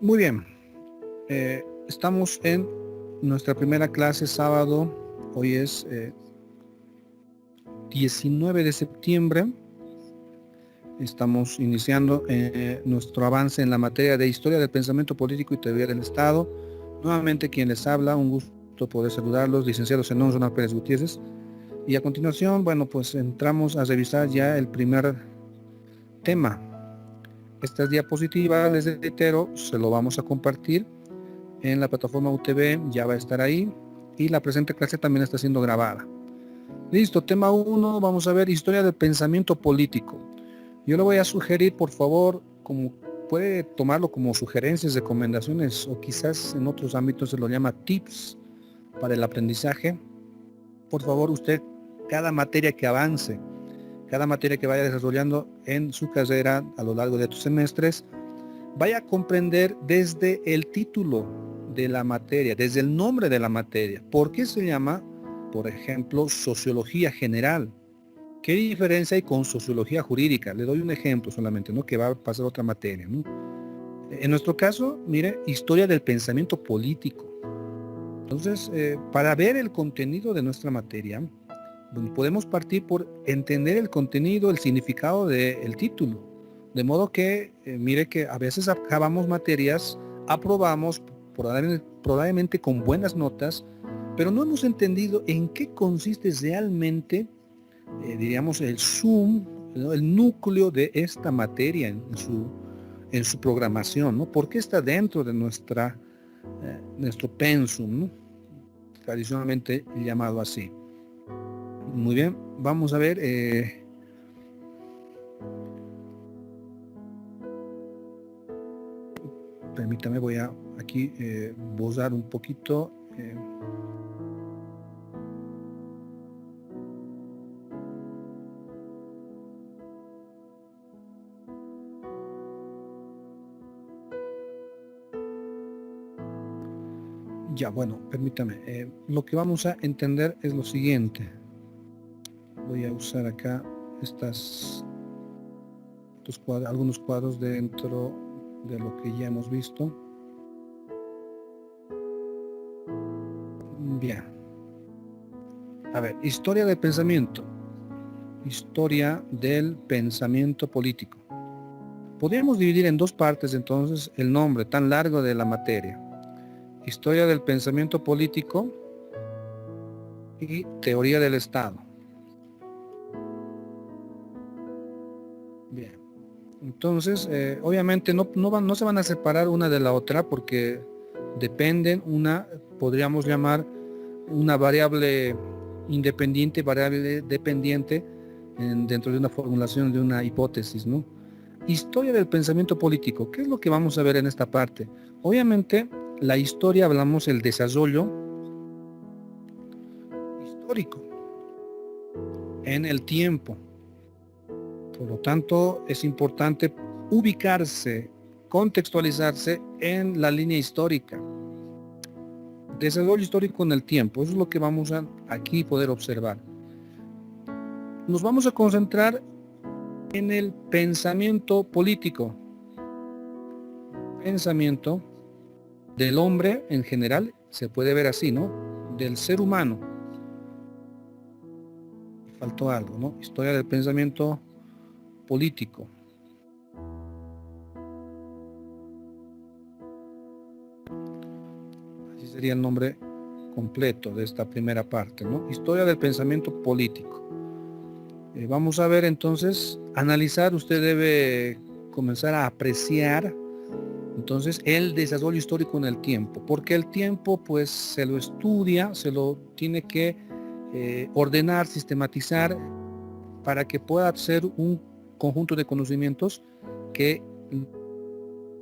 Muy bien, estamos en nuestra primera clase sábado. Hoy es 19 de septiembre. Estamos iniciando nuestro avance en la materia de historia del pensamiento político y teoría del Estado. Nuevamente quien les habla, un gusto poder saludarlos, licenciado Zenón Ronald Pérez Gutiérrez. Y a continuación, bueno, pues entramos a revisar ya el primer tema. Estas diapositivas, les reitero, se lo vamos a compartir en la plataforma UTV, ya va a estar ahí, y la presente clase también está siendo grabada. Listo, tema 1, vamos a ver historia del pensamiento político. Yo le voy a sugerir, por favor, como puede tomarlo como sugerencias, recomendaciones, o quizás en otros ámbitos se lo llama tips para el aprendizaje. Por favor, usted, cada materia que avance, cada materia que vaya desarrollando en su carrera a lo largo de estos semestres, vaya a comprender desde el título de la materia, desde el nombre de la materia. ¿Por qué se llama, por ejemplo, sociología general? ¿Qué diferencia hay con sociología jurídica? Le doy un ejemplo solamente, ¿no? Que va a pasar otra materia, ¿no? En nuestro caso, mire, historia del pensamiento político. Entonces, para ver el contenido de nuestra materia, podemos partir por entender el contenido, el significado del título. De modo que, mire que a veces acabamos materias, aprobamos probablemente con buenas notas, pero no hemos entendido en qué consiste realmente, diríamos, el zoom, ¿no? El núcleo de esta materia en su programación, ¿no? ¿Por qué está dentro de nuestro pensum, ¿no? Tradicionalmente llamado así? Muy bien, vamos a ver. Permítame, voy a aquí borrar un poquito. Ya, bueno, permítame. Lo que vamos a entender es lo siguiente. Voy a usar acá algunos cuadros dentro de lo que ya hemos visto. Bien. A ver, historia del pensamiento. Historia del pensamiento político. Podríamos dividir en dos partes entonces el nombre tan largo de la materia. Historia del pensamiento político y teoría del Estado. Bien. Entonces, obviamente no se van a separar una de la otra porque dependen, podríamos llamar una variable independiente, variable dependiente dentro de una formulación de una hipótesis, ¿no? Historia del pensamiento político. ¿Qué es lo que vamos a ver en esta parte? Obviamente, la historia, hablamos del desarrollo histórico en el tiempo. Por lo tanto, es importante ubicarse, contextualizarse en la línea histórica. Desarrollo histórico en el tiempo, eso es lo que vamos a aquí poder observar. Nos vamos a concentrar en el pensamiento político. Pensamiento del hombre en general, se puede ver así, ¿no? Del ser humano. Faltó algo, ¿no? Historia del pensamiento político. Así sería el nombre completo de esta primera parte, ¿no? Historia del pensamiento político. Vamos a ver entonces, analizar, usted debe comenzar a apreciar entonces el desarrollo histórico en el tiempo, porque el tiempo pues se lo estudia, se lo tiene que ordenar, sistematizar para que pueda ser un conjunto de conocimientos que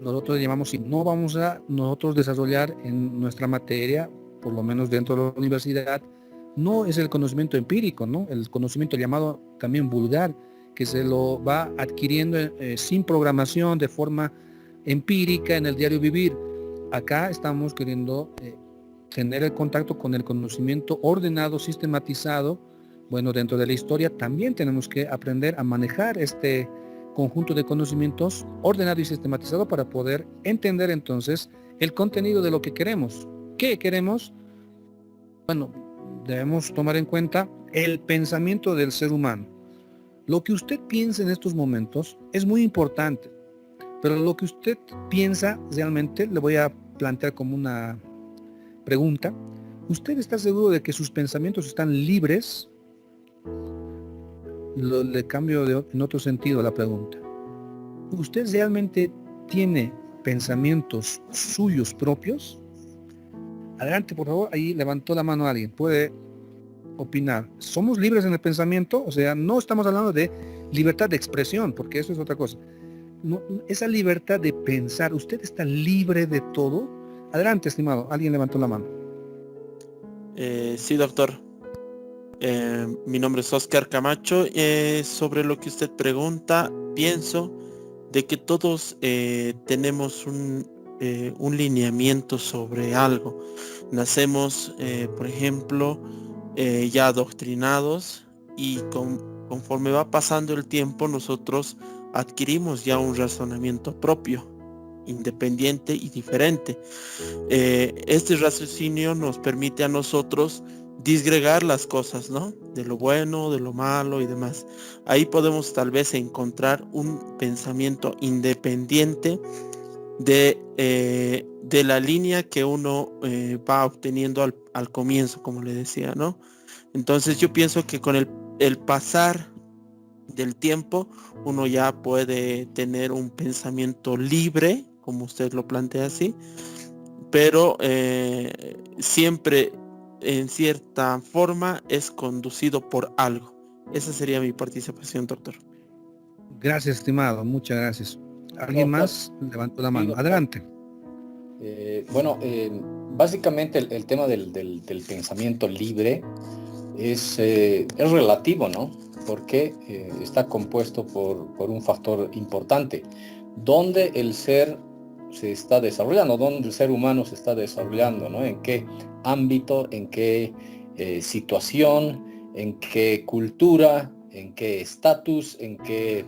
nosotros llamamos, y no vamos a nosotros desarrollar en nuestra materia, por lo menos dentro de la universidad, no es el conocimiento empírico, ¿no? El conocimiento llamado también vulgar, que se lo va adquiriendo sin programación, de forma empírica en el diario vivir. Acá estamos queriendo tener el contacto con el conocimiento ordenado, sistematizado. Bueno, dentro de la historia también tenemos que aprender a manejar este conjunto de conocimientos ordenado y sistematizado para poder entender entonces el contenido de lo que queremos. ¿Qué queremos? Bueno, debemos tomar en cuenta el pensamiento del ser humano. Lo que usted piensa en estos momentos es muy importante, pero lo que usted piensa realmente, le voy a plantear como una pregunta. ¿Usted está seguro de que sus pensamientos están libres? Le cambio en otro sentido la pregunta. ¿Usted realmente tiene pensamientos suyos propios? Adelante, por favor. Ahí levantó la mano alguien. Puede opinar. ¿Somos libres en el pensamiento? O sea, no estamos hablando de libertad de expresión, porque eso es otra cosa. No, esa libertad de pensar, ¿usted está libre de todo? Adelante, estimado. Alguien levantó la mano. Sí, doctor. Mi nombre es Oscar Camacho. Sobre lo que usted pregunta, pienso de que todos tenemos un lineamiento sobre algo. Nacemos, por ejemplo, ya adoctrinados y conforme va pasando el tiempo nosotros adquirimos ya un razonamiento propio, independiente y diferente. Este raciocinio nos permite a nosotros disgregar las cosas, ¿no? De lo bueno, de lo malo y demás. Ahí podemos tal vez encontrar un pensamiento independiente de la línea que uno va obteniendo al comienzo, como le decía, ¿no? Entonces yo pienso que con el pasar del tiempo, uno ya puede tener un pensamiento libre, como usted lo plantea así, pero siempre en cierta forma es conducido por algo. Esa sería mi participación, doctor. Gracias, estimado. Muchas gracias. ¿Alguien Doctor, más levantó la sí, mano? doctor. Adelante. Básicamente el tema del pensamiento libre es relativo, ¿no? Porque está compuesto por un factor importante, donde el ser se está desarrollando, donde el ser humano se está desarrollando, ¿no? En qué ámbito, en qué situación, en qué cultura, en qué estatus, en qué,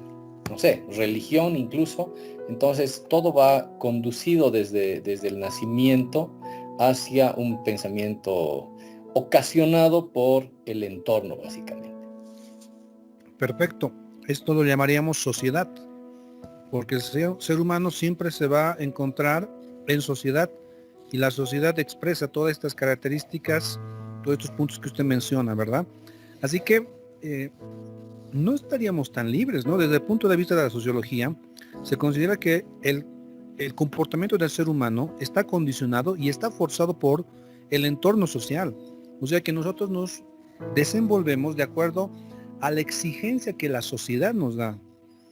no sé, religión incluso. Entonces todo va conducido desde el nacimiento hacia un pensamiento ocasionado por el entorno, básicamente. Perfecto. Esto lo llamaríamos sociedad, porque el ser humano siempre se va a encontrar en sociedad y la sociedad expresa todas estas características, todos estos puntos que usted menciona, ¿verdad? Así que no estaríamos tan libres, ¿no? Desde el punto de vista de la sociología, se considera que el comportamiento del ser humano está condicionado y está forzado por el entorno social. O sea que nosotros nos desenvolvemos de acuerdo a la exigencia que la sociedad nos da.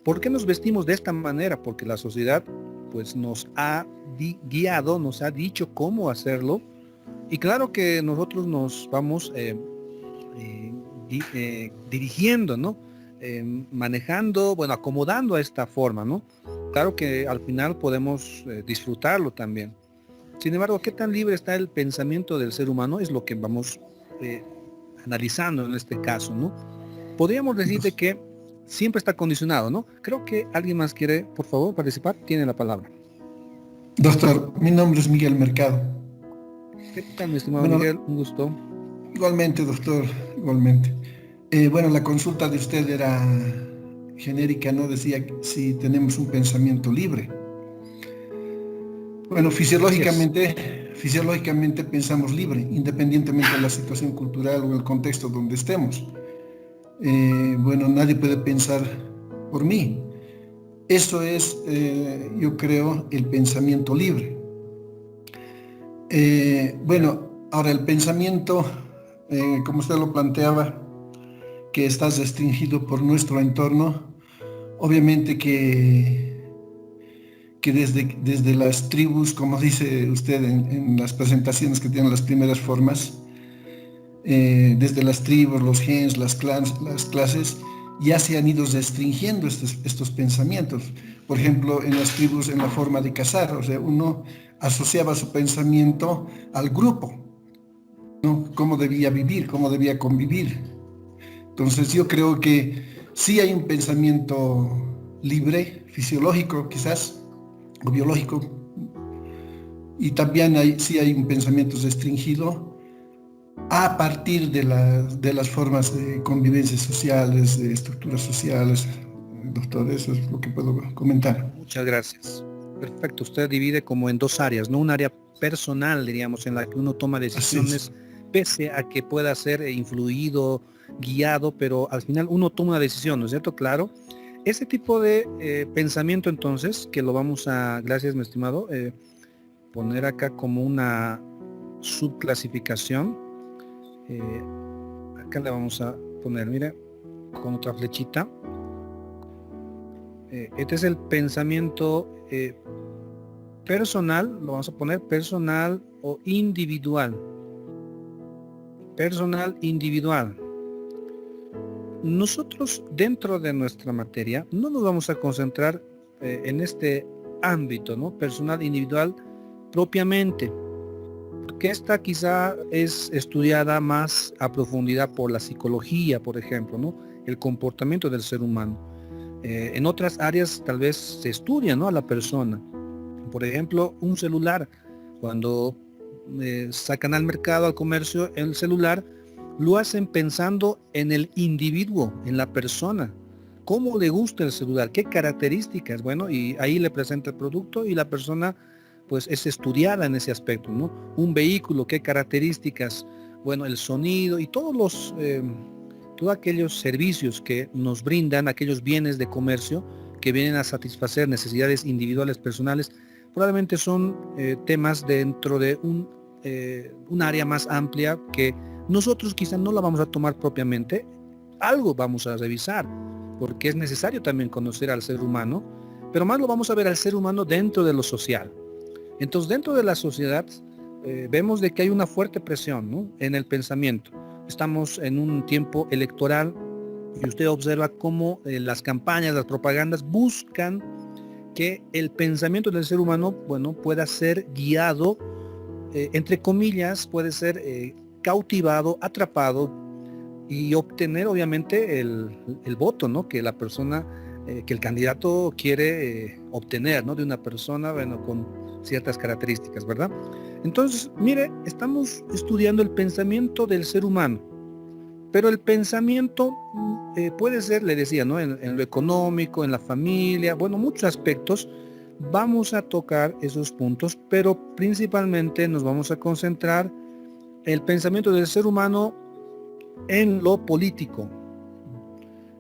¿Por qué nos vestimos de esta manera? Porque la sociedad pues nos ha guiado, nos ha dicho cómo hacerlo. Y claro que nosotros nos vamos dirigiendo, ¿no? Manejando, bueno, acomodando a esta forma, ¿no? Claro que al final podemos disfrutarlo también. Sin embargo, ¿qué tan libre está el pensamiento del ser humano? Es lo que vamos analizando en este caso, ¿no? Podríamos decir de que siempre está condicionado, ¿no? Creo que alguien más quiere, por favor, participar. Tiene la palabra. Doctor, mi nombre es Miguel Mercado. ¿Qué tal, mi estimado Bueno, Miguel? Un gusto. igualmente, doctor, igualmente. Bueno, la consulta de usted era genérica, ¿no? Decía si tenemos un pensamiento libre. Bueno, fisiológicamente pensamos libre, independientemente de la situación cultural o el contexto donde estemos. Bueno, nadie puede pensar por mí. Eso es, yo creo, el pensamiento libre. Bueno, ahora el pensamiento, como usted lo planteaba, que está restringido por nuestro entorno, obviamente que desde las tribus, como dice usted en las presentaciones que tienen las primeras formas, desde las tribus, los gens, las clases, ya se han ido restringiendo estos pensamientos. Por ejemplo, en las tribus, en la forma de cazar, o sea, uno asociaba su pensamiento al grupo, ¿no? Cómo debía vivir, cómo debía convivir. Entonces yo creo que sí hay un pensamiento libre, fisiológico quizás, o biológico, y también sí hay un pensamiento restringido a partir de las formas de convivencia sociales, de estructuras sociales. Doctor, eso es lo que puedo comentar. Muchas gracias. Perfecto, usted divide como en dos áreas, ¿no? Un área personal, diríamos, en la que uno toma decisiones pese a que pueda ser influido, guiado, pero al final uno toma una decisión, ¿no es cierto? Claro. Ese tipo de pensamiento entonces, que lo vamos a, gracias mi estimado, poner acá como una subclasificación. Acá le vamos a poner, mire, con otra flechita. Este es el pensamiento personal, lo vamos a poner personal o individual. Personal, individual. Nosotros dentro de nuestra materia no nos vamos a concentrar en este ámbito, ¿no? Personal, individual propiamente, porque esta quizá es estudiada más a profundidad por la psicología, por ejemplo, ¿no? El comportamiento del ser humano. En otras áreas tal vez se estudia, ¿no? A la persona. Por ejemplo, un celular. Cuando sacan al mercado, al comercio, el celular, lo hacen pensando en el individuo, en la persona. ¿Cómo le gusta el celular? ¿Qué características? Bueno, y ahí le presenta el producto y la persona pues es estudiada en ese aspecto, ¿no? Un vehículo, ¿qué características? Bueno, el sonido y todos aquellos servicios que nos brindan, aquellos bienes de comercio que vienen a satisfacer necesidades individuales, personales, probablemente son temas dentro de un área más amplia que nosotros quizá no la vamos a tomar propiamente, algo vamos a revisar, porque es necesario también conocer al ser humano, pero más lo vamos a ver al ser humano dentro de lo social. Entonces, dentro de la sociedad vemos de que hay una fuerte presión, ¿no? En el pensamiento. Estamos en un tiempo electoral y usted observa cómo las campañas, las propagandas buscan que el pensamiento del ser humano, bueno, pueda ser guiado, entre comillas, puede ser cautivado, atrapado y obtener obviamente el voto, ¿no? Que la persona, que el candidato quiere obtener, ¿no? De una persona, bueno, con ciertas características, ¿verdad? Entonces, mire, estamos estudiando el pensamiento del ser humano, pero el pensamiento puede ser, le decía, ¿no? En lo económico, en la familia, bueno, muchos aspectos. Vamos a tocar esos puntos, pero principalmente nos vamos a concentrar el pensamiento del ser humano en lo político.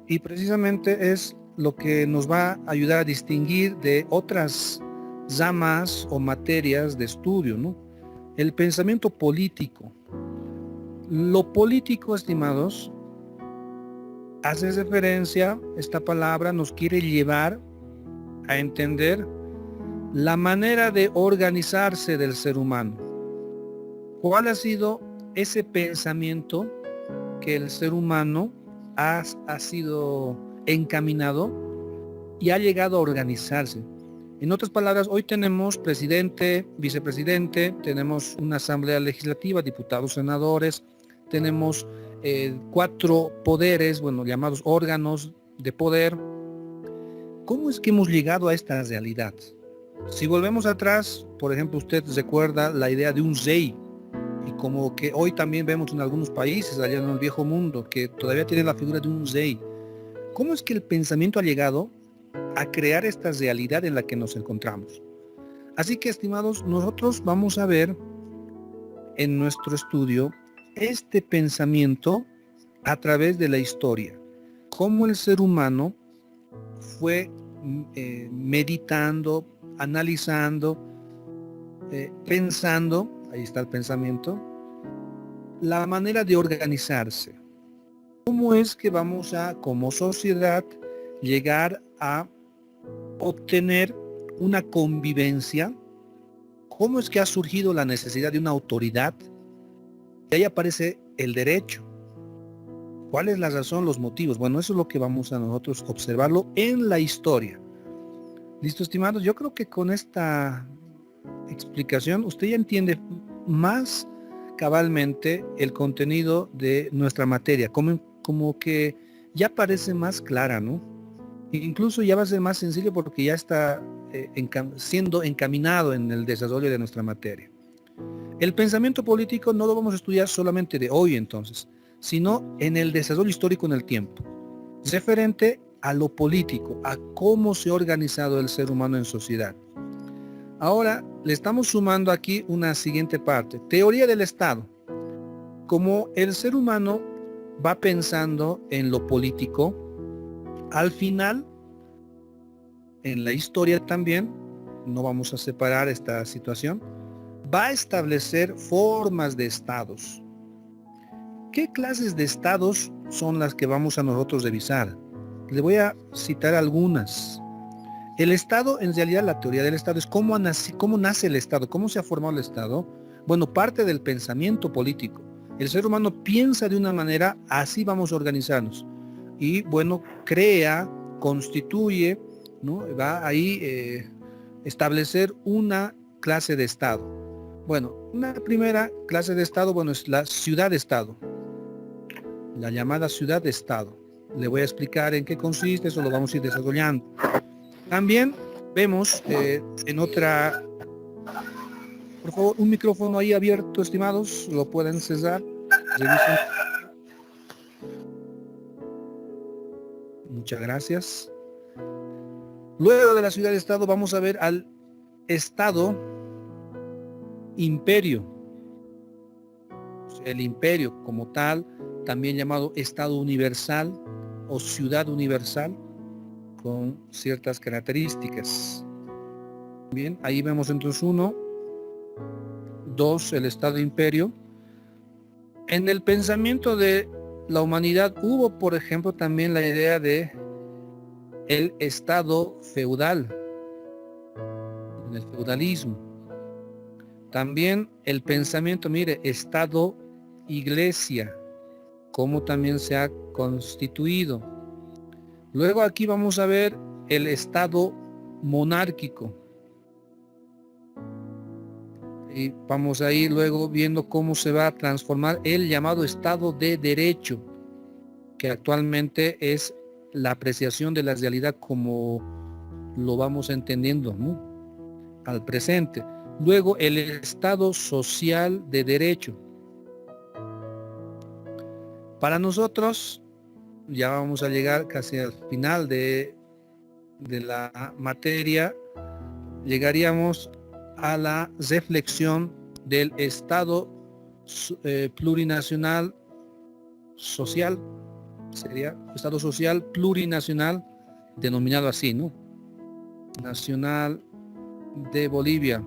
Y precisamente es lo que nos va a ayudar a distinguir de otras ramas o materias de estudio, ¿no? El pensamiento político. Lo político, estimados, hace referencia, esta palabra nos quiere llevar a entender la manera de organizarse del ser humano. ¿Cuál ha sido ese pensamiento que el ser humano ha sido encaminado y ha llegado a organizarse? En otras palabras, hoy tenemos presidente, vicepresidente, tenemos una asamblea legislativa, diputados, senadores, tenemos 4 poderes, bueno, llamados órganos de poder. ¿Cómo es que hemos llegado a esta realidad? Si volvemos atrás, por ejemplo, usted recuerda la idea de un rey, y como que hoy también vemos en algunos países, allá en el viejo mundo, que todavía tiene la figura de un rey. ¿Cómo es que el pensamiento ha llegado a crear esta realidad en la que nos encontramos? Así que, estimados, nosotros vamos a ver en nuestro estudio este pensamiento a través de la historia, cómo el ser humano fue meditando, analizando, pensando, ahí está el pensamiento, la manera de organizarse. ¿Cómo es que vamos a, como sociedad, llegar a obtener una convivencia? ¿Cómo es que ha surgido la necesidad de una autoridad? Y ahí aparece el derecho. ¿Cuál es la razón, los motivos? Bueno, eso es lo que vamos a nosotros observarlo en la historia. ¿Listo, estimados? Yo creo que con esta explicación usted ya entiende más cabalmente el contenido de nuestra materia, como que ya parece más clara, ¿no? Incluso ya va a ser más sencillo porque ya está siendo encaminado en el desarrollo de nuestra materia. El pensamiento político no lo vamos a estudiar solamente de hoy entonces, sino en el desarrollo histórico en el tiempo, referente a lo político, a cómo se ha organizado el ser humano en sociedad. Ahora le estamos sumando aquí una siguiente parte, teoría del Estado. Como el ser humano va pensando en lo político, al final, en la historia también, no vamos a separar esta situación, va a establecer formas de estados. ¿Qué clases de estados son las que vamos a nosotros revisar? Le voy a citar algunas. El Estado, en realidad la teoría del Estado es cómo nace el Estado, cómo se ha formado el Estado. Bueno, parte del pensamiento político. El ser humano piensa de una manera, así vamos a organizarnos. Y bueno, crea, constituye, ¿no? Va ahí establecer una clase de Estado. Bueno, una primera clase de Estado, bueno, es la ciudad-Estado. La llamada ciudad-Estado. Le voy a explicar en qué consiste, eso lo vamos a ir desarrollando. También vemos en otra... Por favor, un micrófono ahí abierto, estimados, lo pueden cesar. Revisen. Muchas gracias. Luego de la ciudad-Estado vamos a ver al Estado-Imperio. El imperio como tal, también llamado Estado Universal o Ciudad Universal, con ciertas características. Bien, ahí vemos entonces 1, 2, el Estado-Imperio. En el pensamiento de la humanidad hubo, por ejemplo, también la idea de el Estado feudal, en el feudalismo. También el pensamiento, mire, Estado-Iglesia, cómo también se ha constituido. Luego aquí vamos a ver el Estado monárquico. Y vamos a ir luego viendo cómo se va a transformar el llamado Estado de Derecho, que actualmente es la apreciación de la realidad como lo vamos entendiendo, ¿no? Al presente. Luego el Estado social de Derecho. Para nosotros, ya vamos a llegar casi al final de la materia, llegaríamos a la reflexión del Estado plurinacional social, sería Estado social plurinacional, denominado así, ¿no? Nacional de Bolivia,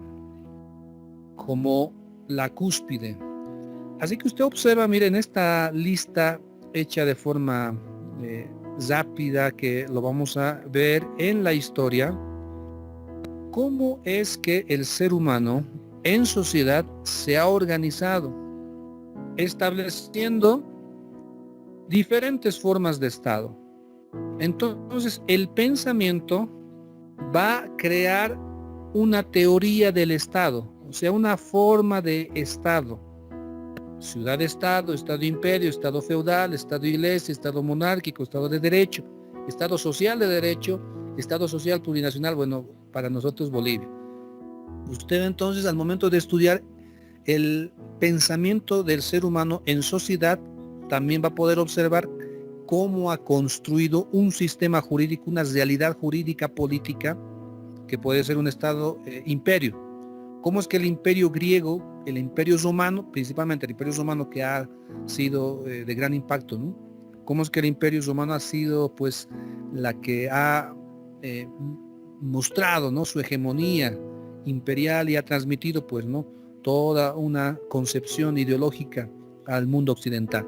como la cúspide. Así que usted observa, miren, esta lista hecha de forma rápida, que lo vamos a ver en la historia, cómo es que el ser humano en sociedad se ha organizado, estableciendo diferentes formas de Estado. Entonces, el pensamiento va a crear una teoría del Estado, o sea, una forma de Estado. Ciudad-Estado, Estado-Imperio, Estado feudal, Estado-Iglesia, Estado monárquico, Estado de Derecho, Estado social de Derecho, Estado social plurinacional, bueno, para nosotros Bolivia. Usted entonces, al momento de estudiar el pensamiento del ser humano en sociedad, también va a poder observar cómo ha construido un sistema jurídico, una realidad jurídica política, que puede ser un Estado imperio. Cómo es que el imperio griego, el imperio romano, principalmente el imperio romano, que ha sido de gran impacto, ¿no? Cómo es que el imperio romano ha sido pues la que ha mostrado, ¿no?, su hegemonía imperial, y ha transmitido pues, ¿no?, toda una concepción ideológica al mundo occidental.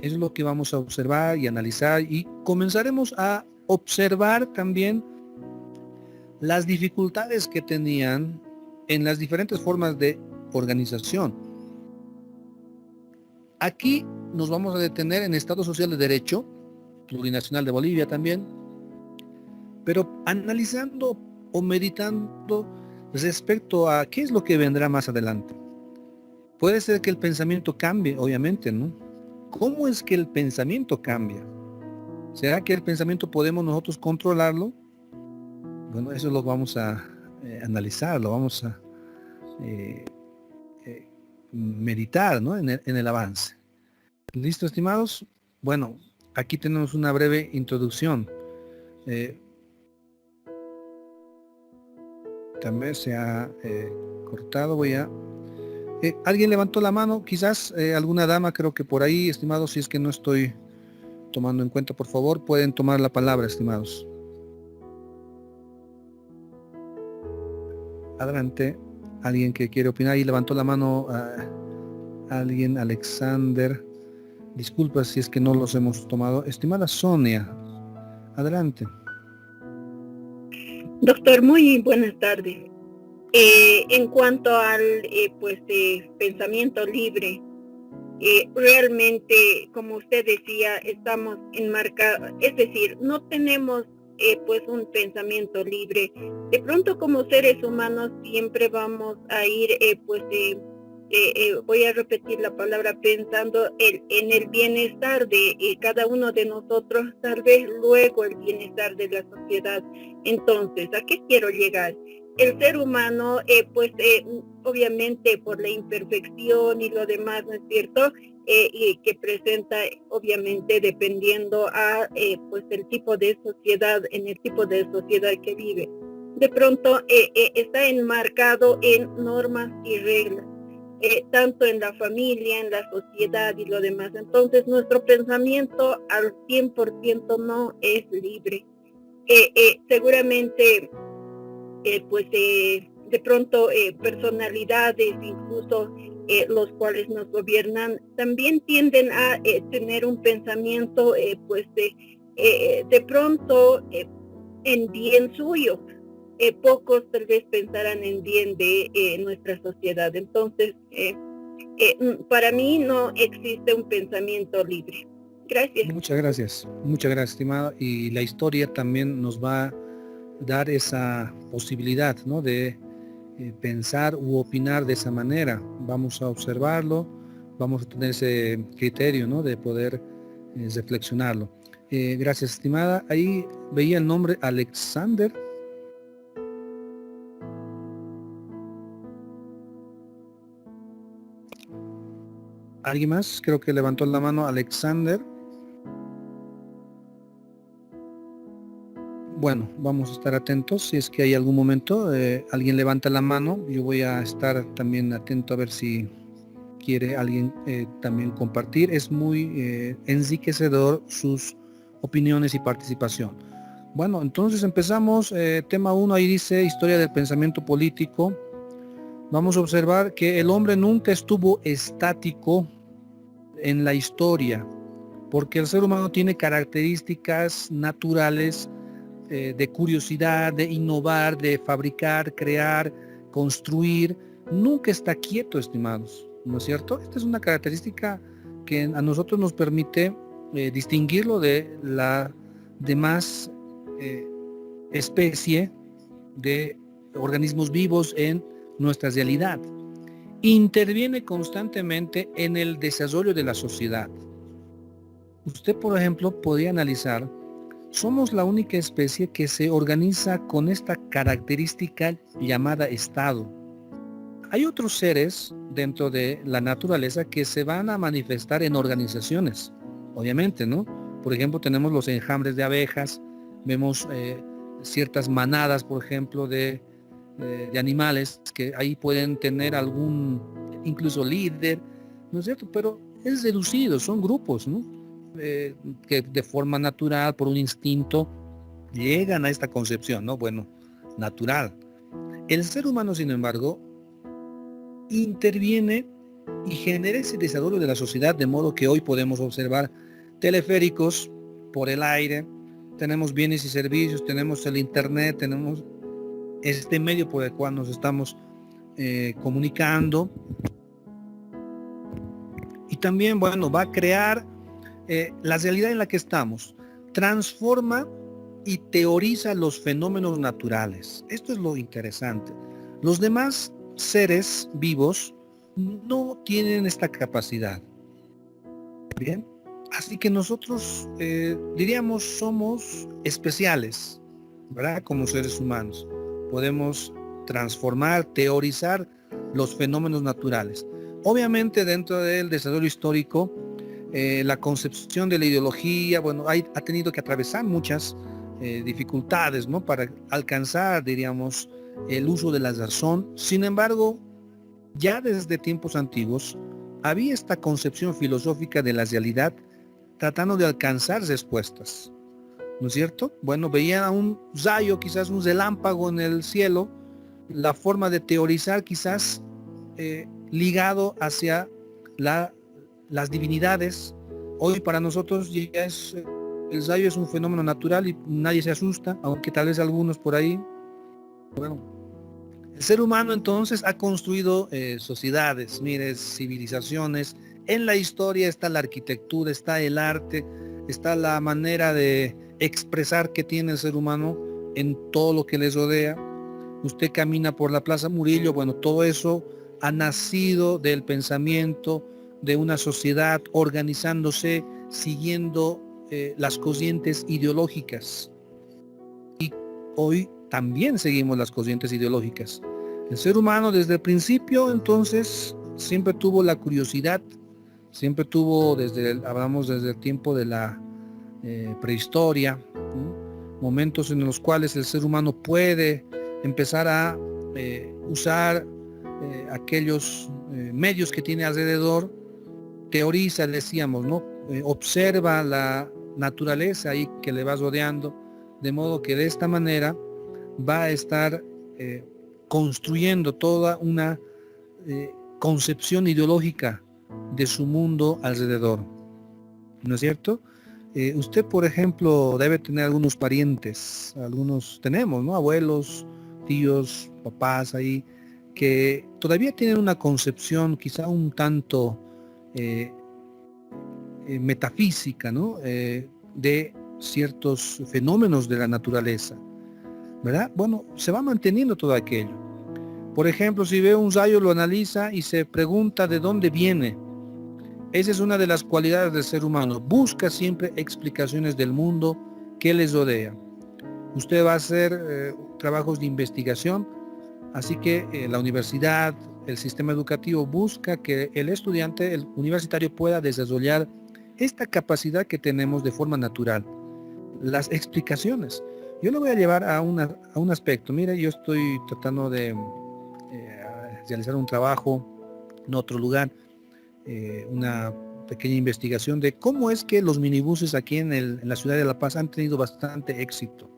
Eso es lo que vamos a observar y analizar, y comenzaremos a observar también las dificultades que tenían en las diferentes formas de organización. Aquí nos vamos a detener en Estado social de Derecho, plurinacional de Bolivia también, pero analizando o meditando respecto a qué es lo que vendrá más adelante. Puede ser que el pensamiento cambie, obviamente, ¿no? ¿Cómo es que el pensamiento cambia? ¿Será que el pensamiento podemos nosotros controlarlo? Bueno, eso lo vamos a analizar, lo vamos a meditar, ¿no? En el avance. ¿Listo, estimados? Bueno, aquí tenemos una breve introducción. También se ha cortado, voy a... ¿alguien levantó la mano? Quizás alguna dama, creo que por ahí, estimados, si es que no estoy tomando en cuenta, por favor, pueden tomar la palabra, estimados. Adelante, alguien que quiere opinar y levantó la mano, alguien, Alexander. Disculpa si es que no los hemos tomado. Estimada Sonia, adelante. Doctor, muy buenas tardes. En cuanto al pensamiento libre, realmente, como usted decía, estamos enmarcados, es decir, no tenemos un pensamiento libre. De pronto, como seres humanos, siempre vamos a ir, voy a repetir la palabra, pensando en el bienestar de cada uno de nosotros, tal vez luego el bienestar de la sociedad. Entonces, ¿a qué quiero llegar? El ser humano, obviamente por la imperfección y lo demás, ¿no es cierto? Y que presenta, obviamente, dependiendo a el tipo de sociedad, en el tipo de sociedad que vive. De pronto está enmarcado en normas y reglas, tanto en la familia, en la sociedad y lo demás. Entonces, nuestro pensamiento al 100% no es libre. Seguramente de pronto personalidades, incluso los cuales nos gobiernan, también tienden a tener un pensamiento de pronto en bien suyo. Pocos tal vez pensarán en bien de nuestra sociedad. Entonces, para mí no existe un pensamiento libre. Gracias. Muchas gracias, estimada. Y la historia también nos va a dar esa posibilidad, ¿no? De pensar u opinar de esa manera. Vamos a observarlo, vamos a tener ese criterio, ¿no? De poder reflexionarlo. Gracias, estimada. Ahí veía el nombre Alexander. ¿Alguien más? Creo que levantó la mano Alexander. Bueno, vamos a estar atentos. Si es que hay algún momento, alguien levanta la mano, yo voy a estar también atento a ver si quiere alguien también compartir. Es muy enriquecedor sus opiniones y participación. Bueno, entonces empezamos. Tema 1, ahí dice historia del pensamiento político. Vamos a observar que el hombre nunca estuvo estático en la historia, porque el ser humano tiene características naturales de curiosidad, de innovar, de fabricar, crear, construir. Nunca está quieto, estimados, ¿no es cierto? Esta es una característica que a nosotros nos permite distinguirlo de la demás especie de organismos vivos en nuestra realidad. Interviene constantemente en el desarrollo de la sociedad. Usted, por ejemplo, podría analizar, somos la única especie que se organiza con esta característica llamada estado. Hay otros seres dentro de la naturaleza que se van a manifestar en organizaciones, obviamente, ¿no? Por ejemplo, tenemos los enjambres de abejas, vemos ciertas manadas, por ejemplo, de animales que ahí pueden tener algún, incluso líder, ¿no es cierto? Pero es reducido, son grupos, ¿no? Que de forma natural, por un instinto, llegan a esta concepción, ¿no? Bueno, natural. El ser humano, sin embargo, interviene y genera ese desarrollo de la sociedad, de modo que hoy podemos observar teleféricos por el aire, tenemos bienes y servicios, tenemos el internet, tenemos este medio por el cual nos estamos comunicando, y también, bueno, va a crear la realidad en la que estamos, transforma y teoriza los fenómenos naturales. Esto es lo interesante. Los demás seres vivos no tienen esta capacidad. Bien, Así que nosotros diríamos somos especiales, ¿verdad? Como seres humanos. Podemos transformar, teorizar los fenómenos naturales. Obviamente dentro del desarrollo histórico, la concepción de la ideología, bueno, ha tenido que atravesar muchas dificultades, ¿no? Para alcanzar, diríamos, el uso de la razón. Sin embargo, ya desde tiempos antiguos, había esta concepción filosófica de la realidad tratando de alcanzar respuestas, ¿no es cierto? Bueno, veía un rayo, quizás un relámpago en el cielo, la forma de teorizar quizás ligado hacia las divinidades. Hoy para nosotros ya el rayo es un fenómeno natural y nadie se asusta, aunque tal vez algunos por ahí. Bueno, el ser humano entonces ha construido sociedades, mire, civilizaciones. En la historia está la arquitectura, está el arte, está la manera de expresar que tiene el ser humano en todo lo que les rodea. Usted camina por la Plaza Murillo, bueno, todo eso ha nacido del pensamiento de una sociedad organizándose, siguiendo las corrientes ideológicas. Y hoy también seguimos las corrientes ideológicas. El ser humano desde el principio entonces siempre tuvo la curiosidad, siempre tuvo, hablamos desde el tiempo de la prehistoria, ¿no? Momentos en los cuales el ser humano puede empezar a usar aquellos medios que tiene alrededor, teoriza, decíamos, ¿no? Observa la naturaleza ahí que le va rodeando, de modo que de esta manera va a estar construyendo toda una concepción ideológica de su mundo alrededor, ¿no es cierto? Usted, por ejemplo, debe tener algunos parientes, algunos tenemos, ¿no? Abuelos, tíos, papás ahí, que todavía tienen una concepción quizá un tanto metafísica, ¿no? De ciertos fenómenos de la naturaleza, ¿verdad? Bueno, se va manteniendo todo aquello. Por ejemplo, si ve un rayo, lo analiza y se pregunta de dónde viene. Esa es una de las cualidades del ser humano. Busca siempre explicaciones del mundo que les rodea. Usted va a hacer trabajos de investigación, así que la universidad, el sistema educativo busca que el estudiante, el universitario, pueda desarrollar esta capacidad que tenemos de forma natural. Las explicaciones. Yo lo voy a llevar a un aspecto. Mire, yo estoy tratando de realizar un trabajo en otro lugar, una pequeña investigación de cómo es que los minibuses aquí en la ciudad de La Paz han tenido bastante éxito.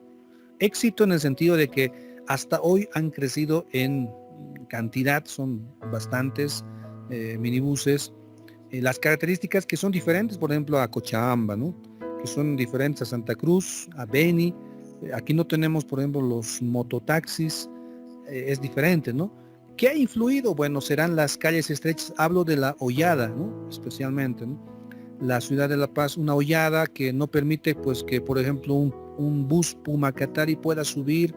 Éxito en el sentido de que hasta hoy han crecido en cantidad, son bastantes minibuses. Las características que son diferentes, por ejemplo, a Cochabamba, ¿no? Que son diferentes a Santa Cruz, a Beni. Aquí no tenemos, por ejemplo, los mototaxis, es diferente, ¿no? ¿Qué ha influido? Bueno, serán las calles estrechas, hablo de la hollada, ¿no? Especialmente, ¿no? La ciudad de La Paz, una hollada que no permite, pues, que, por ejemplo, un bus Pumacatari pueda subir,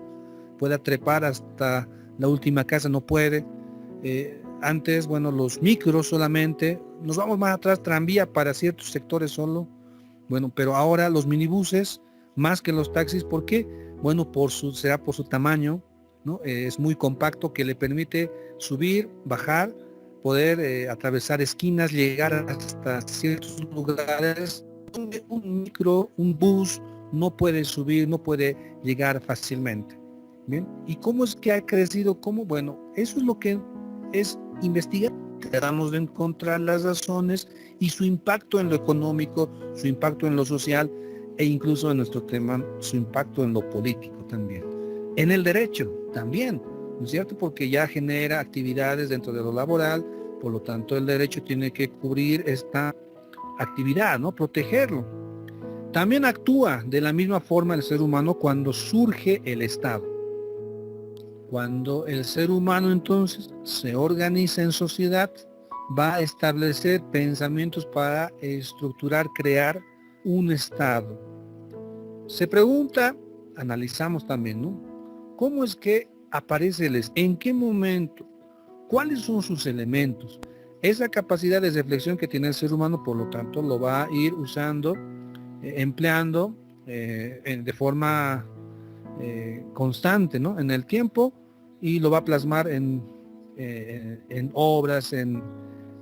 pueda trepar hasta la última casa, no puede. Antes, bueno, los micros solamente, nos vamos más atrás, tranvía para ciertos sectores solo, bueno, pero ahora los minibuses, más que los taxis, ¿por qué? Bueno, será por su tamaño, ¿no? Es muy compacto, que le permite subir, bajar, poder atravesar esquinas, llegar hasta ciertos lugares donde un micro, un bus no puede subir, no puede llegar fácilmente. Bien, ¿y cómo es que ha crecido? ¿Cómo? Bueno, eso es lo que es investigar. Tratamos de encontrar las razones y su impacto en lo económico, su impacto en lo social e incluso en nuestro tema, su impacto en lo político también. En el derecho también, ¿no es cierto? Porque ya genera actividades dentro de lo laboral, por lo tanto el derecho tiene que cubrir esta actividad, ¿no? Protegerlo. También actúa de la misma forma el ser humano cuando surge el Estado. Cuando el ser humano entonces se organiza en sociedad, va a establecer pensamientos para estructurar, crear un Estado. Se pregunta, analizamos también, ¿no? ¿Cómo es que aparece el Estado? ¿En qué momento? ¿Cuáles son sus elementos? Esa capacidad de reflexión que tiene el ser humano, por lo tanto, lo va a ir usando, empleando de forma constante, ¿no? En el tiempo, y lo va a plasmar en obras, en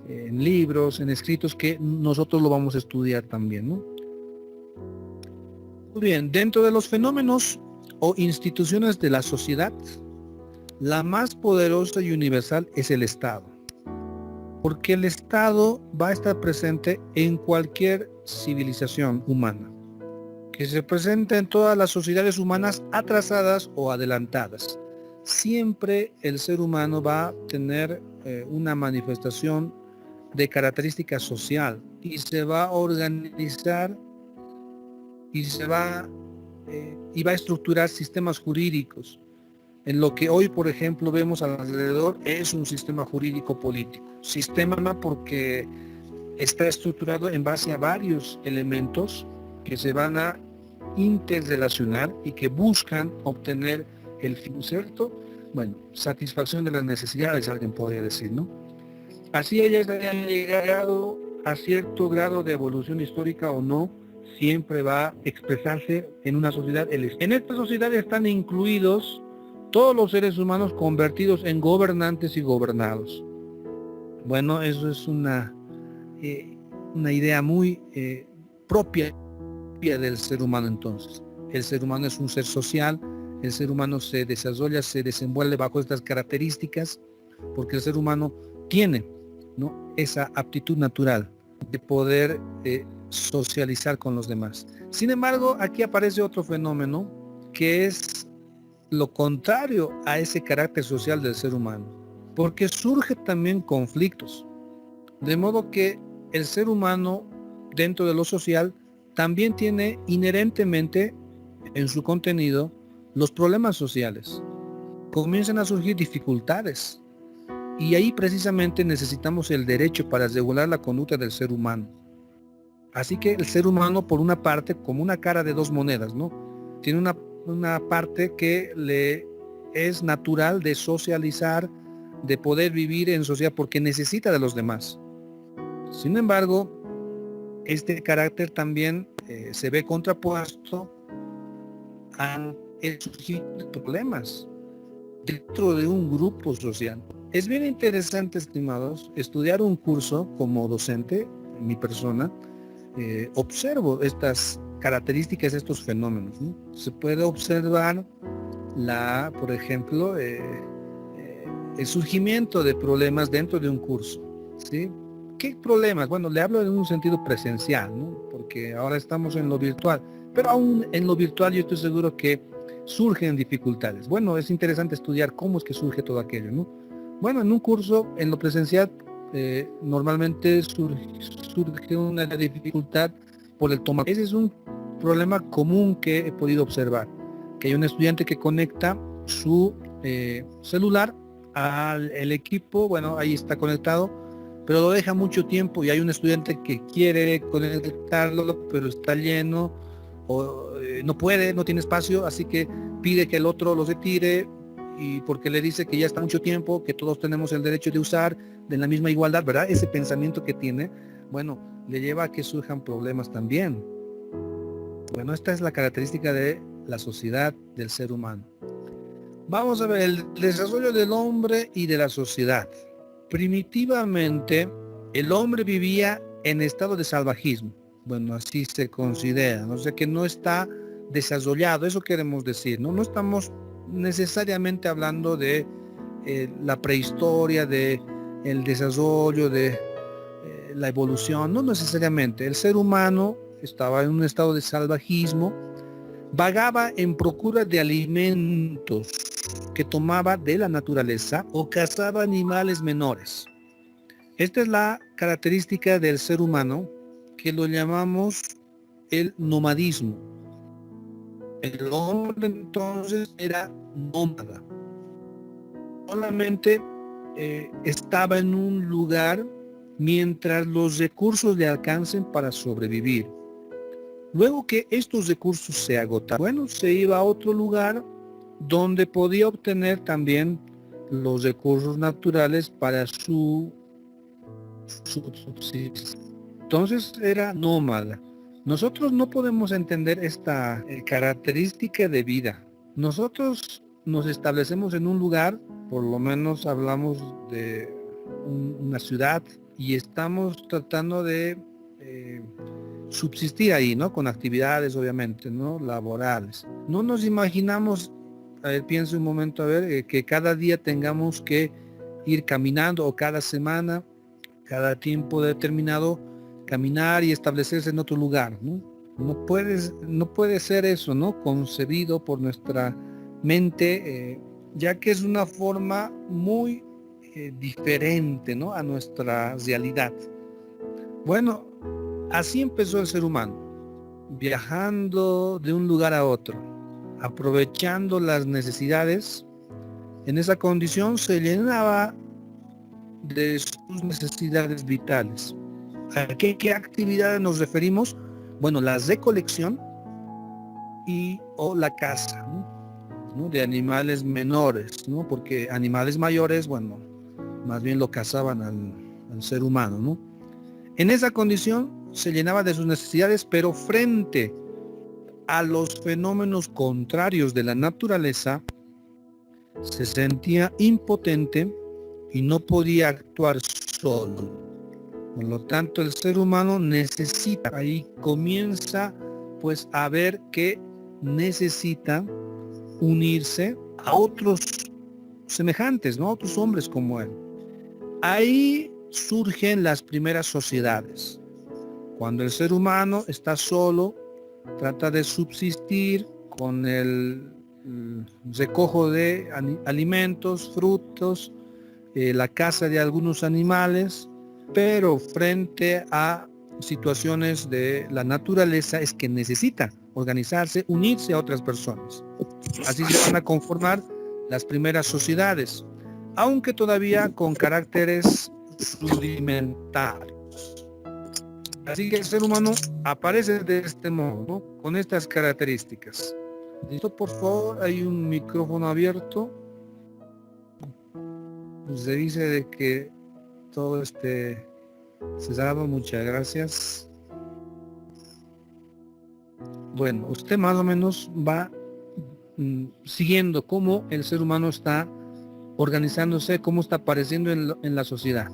libros, en escritos que nosotros lo vamos a estudiar también, ¿no? Muy bien, dentro de los fenómenos o instituciones de la sociedad, la más poderosa y universal es el Estado, porque el Estado va a estar presente en cualquier civilización humana, que se presenta en todas las sociedades humanas atrasadas o adelantadas. Siempre el ser humano va a tener una manifestación de característica social y se va a organizar y va a estructurar sistemas jurídicos. En lo que hoy, por ejemplo, vemos alrededor es un sistema jurídico político. Sistema porque está estructurado en base a varios elementos que se van a interrelacionar y que buscan obtener el fin, ¿cierto? Bueno, satisfacción de las necesidades, alguien podría decir, ¿no? Así ellas hayan llegado a cierto grado de evolución histórica o no, siempre va a expresarse en una sociedad. En esta sociedad están incluidos todos los seres humanos convertidos en gobernantes y gobernados. Bueno, eso es una idea muy propia del ser humano entonces. El ser humano es un ser social, el ser humano se desarrolla, se desenvuelve bajo estas características, porque el ser humano tiene, ¿no?, esa aptitud natural de poder socializar con los demás. Sin embargo, aquí aparece otro fenómeno que es lo contrario a ese carácter social del ser humano, porque surge también conflictos, de modo que el ser humano dentro de lo social también tiene inherentemente en su contenido los problemas sociales. Comienzan a surgir dificultades y ahí precisamente necesitamos el derecho para regular la conducta del ser humano. Así que el ser humano, por una parte, como una cara de dos monedas, ¿no? Tiene una parte que le es natural de socializar, de poder vivir en sociedad porque necesita de los demás. Sin embargo, este carácter también se ve contrapuesto a el surgimiento de problemas dentro de un grupo social. Es bien interesante, estimados, estudiar un curso como docente, en mi persona, observo estas características, estos fenómenos, ¿no? Se puede observar por ejemplo, el surgimiento de problemas dentro de un curso, ¿sí? ¿Qué problemas? Bueno, le hablo en un sentido presencial, ¿no? Porque ahora estamos en lo virtual, pero aún en lo virtual yo estoy seguro que surgen dificultades. Bueno, es interesante estudiar cómo es que surge todo aquello, ¿no? Bueno, en un curso, en lo presencial, normalmente surge una dificultad por el toma. Ese es un problema común que he podido observar, que hay un estudiante que conecta su celular al equipo, bueno, ahí está conectado, pero lo deja mucho tiempo, y hay un estudiante que quiere conectarlo, pero está lleno, o no puede, no tiene espacio, así que pide que el otro lo retire, y porque le dice que ya está mucho tiempo, que todos tenemos el derecho de usar de la misma igualdad, ¿verdad? Ese pensamiento que tiene, bueno, le lleva a que surjan problemas también. Bueno, esta es la característica de la sociedad, del ser humano. Vamos a ver el desarrollo del hombre y de la sociedad. Primitivamente, el hombre vivía en estado de salvajismo. Bueno, así se considera, ¿no? O sea que no está desarrollado, eso queremos decir, ¿no? No estamos necesariamente hablando de la prehistoria, de el desarrollo, de la evolución, no necesariamente. El ser humano estaba en un estado de salvajismo, vagaba en procura de alimentos que tomaba de la naturaleza o cazaba animales menores. Esta es la característica del ser humano que lo llamamos el nomadismo. El hombre entonces era nómada. Solamente estaba en un lugar mientras los recursos le alcancen para sobrevivir. Luego que estos recursos se agotaban, bueno, se iba a otro lugar donde podía obtener también los recursos naturales para su subsistir. Entonces era nómada. Nosotros no podemos entender esta característica de vida. Nosotros nos establecemos en un lugar, por lo menos hablamos de una ciudad, y estamos tratando de subsistir ahí, ¿no? Con actividades, obviamente, ¿no? Laborales. No nos imaginamos, a ver, pienso un momento, a ver, que cada día tengamos que ir caminando, o cada semana, cada tiempo determinado, caminar y establecerse en otro lugar, ¿no? No puede ser eso, ¿no? Concebido por nuestra mente, ya que es una forma muy diferente, ¿no? A nuestra realidad. Bueno, así empezó el ser humano, viajando de un lugar a otro, aprovechando las necesidades. En esa condición se llenaba de sus necesidades vitales. ¿A qué actividades nos referimos? Bueno, la recolección o la caza, ¿no? De animales menores, ¿no? Porque animales mayores, bueno, más bien lo cazaban al ser humano, ¿no? En esa condición se llenaba de sus necesidades, pero frente a los fenómenos contrarios de la naturaleza, se sentía impotente y no podía actuar solo. Por lo tanto, el ser humano necesita, ahí comienza pues a ver que necesita unirse a otros semejantes, ¿no? Otros hombres como él. Ahí surgen las primeras sociedades. Cuando el ser humano está solo, trata de subsistir con el recojo de alimentos, frutos, la caza de algunos animales, pero frente a situaciones de la naturaleza es que necesita organizarse, unirse a otras personas. Así se van a conformar las primeras sociedades, aunque todavía con caracteres rudimentarios. Así que el ser humano aparece de este modo, ¿no? Con estas características. ¿Listo? Por favor, hay un micrófono abierto. Se dice de que todo esté cerrado. Muchas gracias. Bueno, usted más o menos va siguiendo cómo el ser humano está organizándose, cómo está apareciendo en la sociedad.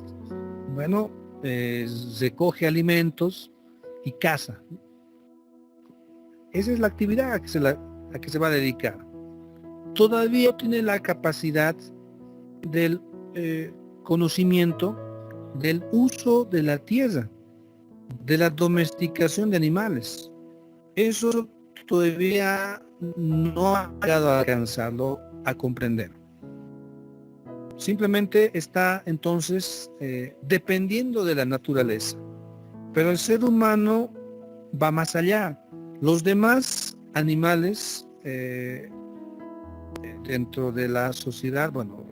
Bueno, recoge alimentos y caza. Esa es la actividad a que se va a dedicar. Todavía tiene la capacidad del conocimiento del uso de la tierra, de la domesticación de animales. Eso todavía no ha llegado a alcanzarlo, a comprender. Simplemente está entonces dependiendo de la naturaleza. Pero el ser humano va más allá. Los demás animales dentro de la sociedad, bueno,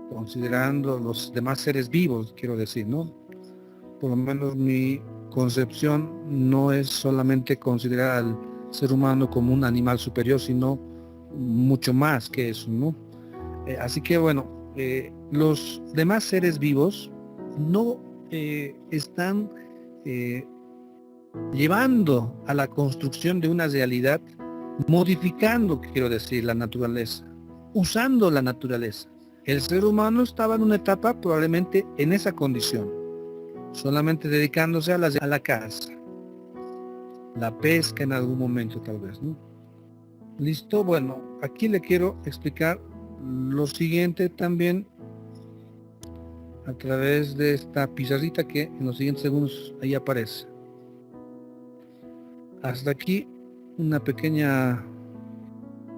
considerando los demás seres vivos, quiero decir, ¿no? Por lo menos mi concepción no es solamente considerar al ser humano como un animal superior, sino mucho más que eso, ¿no? Así que bueno, los demás seres vivos no están llevando a la construcción de una realidad, modificando, quiero decir, la naturaleza, usando la naturaleza. El ser humano estaba en una etapa probablemente en esa condición, solamente dedicándose a la caza, la pesca en algún momento tal vez, ¿no? Listo, bueno, aquí le quiero explicar lo siguiente también a través de esta pizarrita que en los siguientes segundos ahí aparece. Hasta aquí una pequeña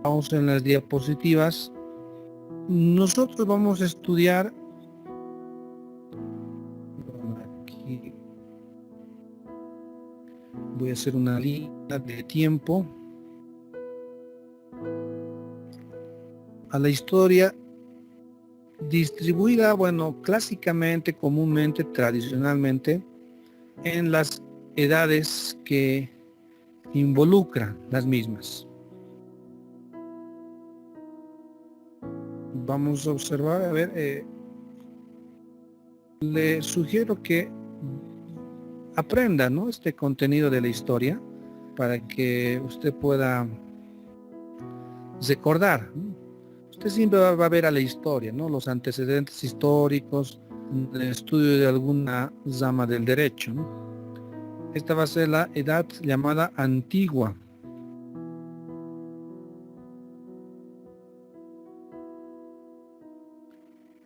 pausa en las diapositivas. Nosotros vamos a estudiar aquí. Voy a hacer una línea de tiempo a la historia distribuida, bueno, clásicamente, comúnmente, tradicionalmente, en las edades que involucran las mismas. Vamos a observar, a ver, le sugiero que aprenda, ¿no?, este contenido de la historia para que usted pueda recordar, ¿no? Usted siempre va a ver a la historia, ¿no?, los antecedentes históricos, el estudio de alguna rama del derecho, ¿no? Esta va a ser la edad llamada antigua.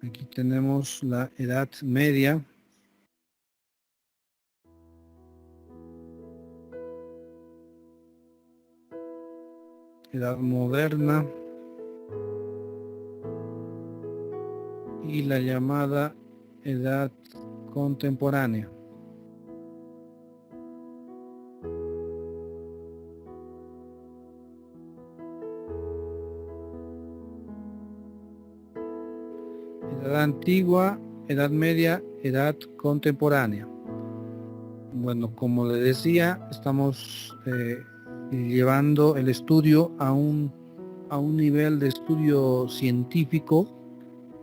Aquí tenemos la edad media. Edad moderna. Y la llamada edad contemporánea. Edad antigua, edad media, edad contemporánea. Bueno, como le decía, estamos llevando el estudio a un nivel de estudio científico,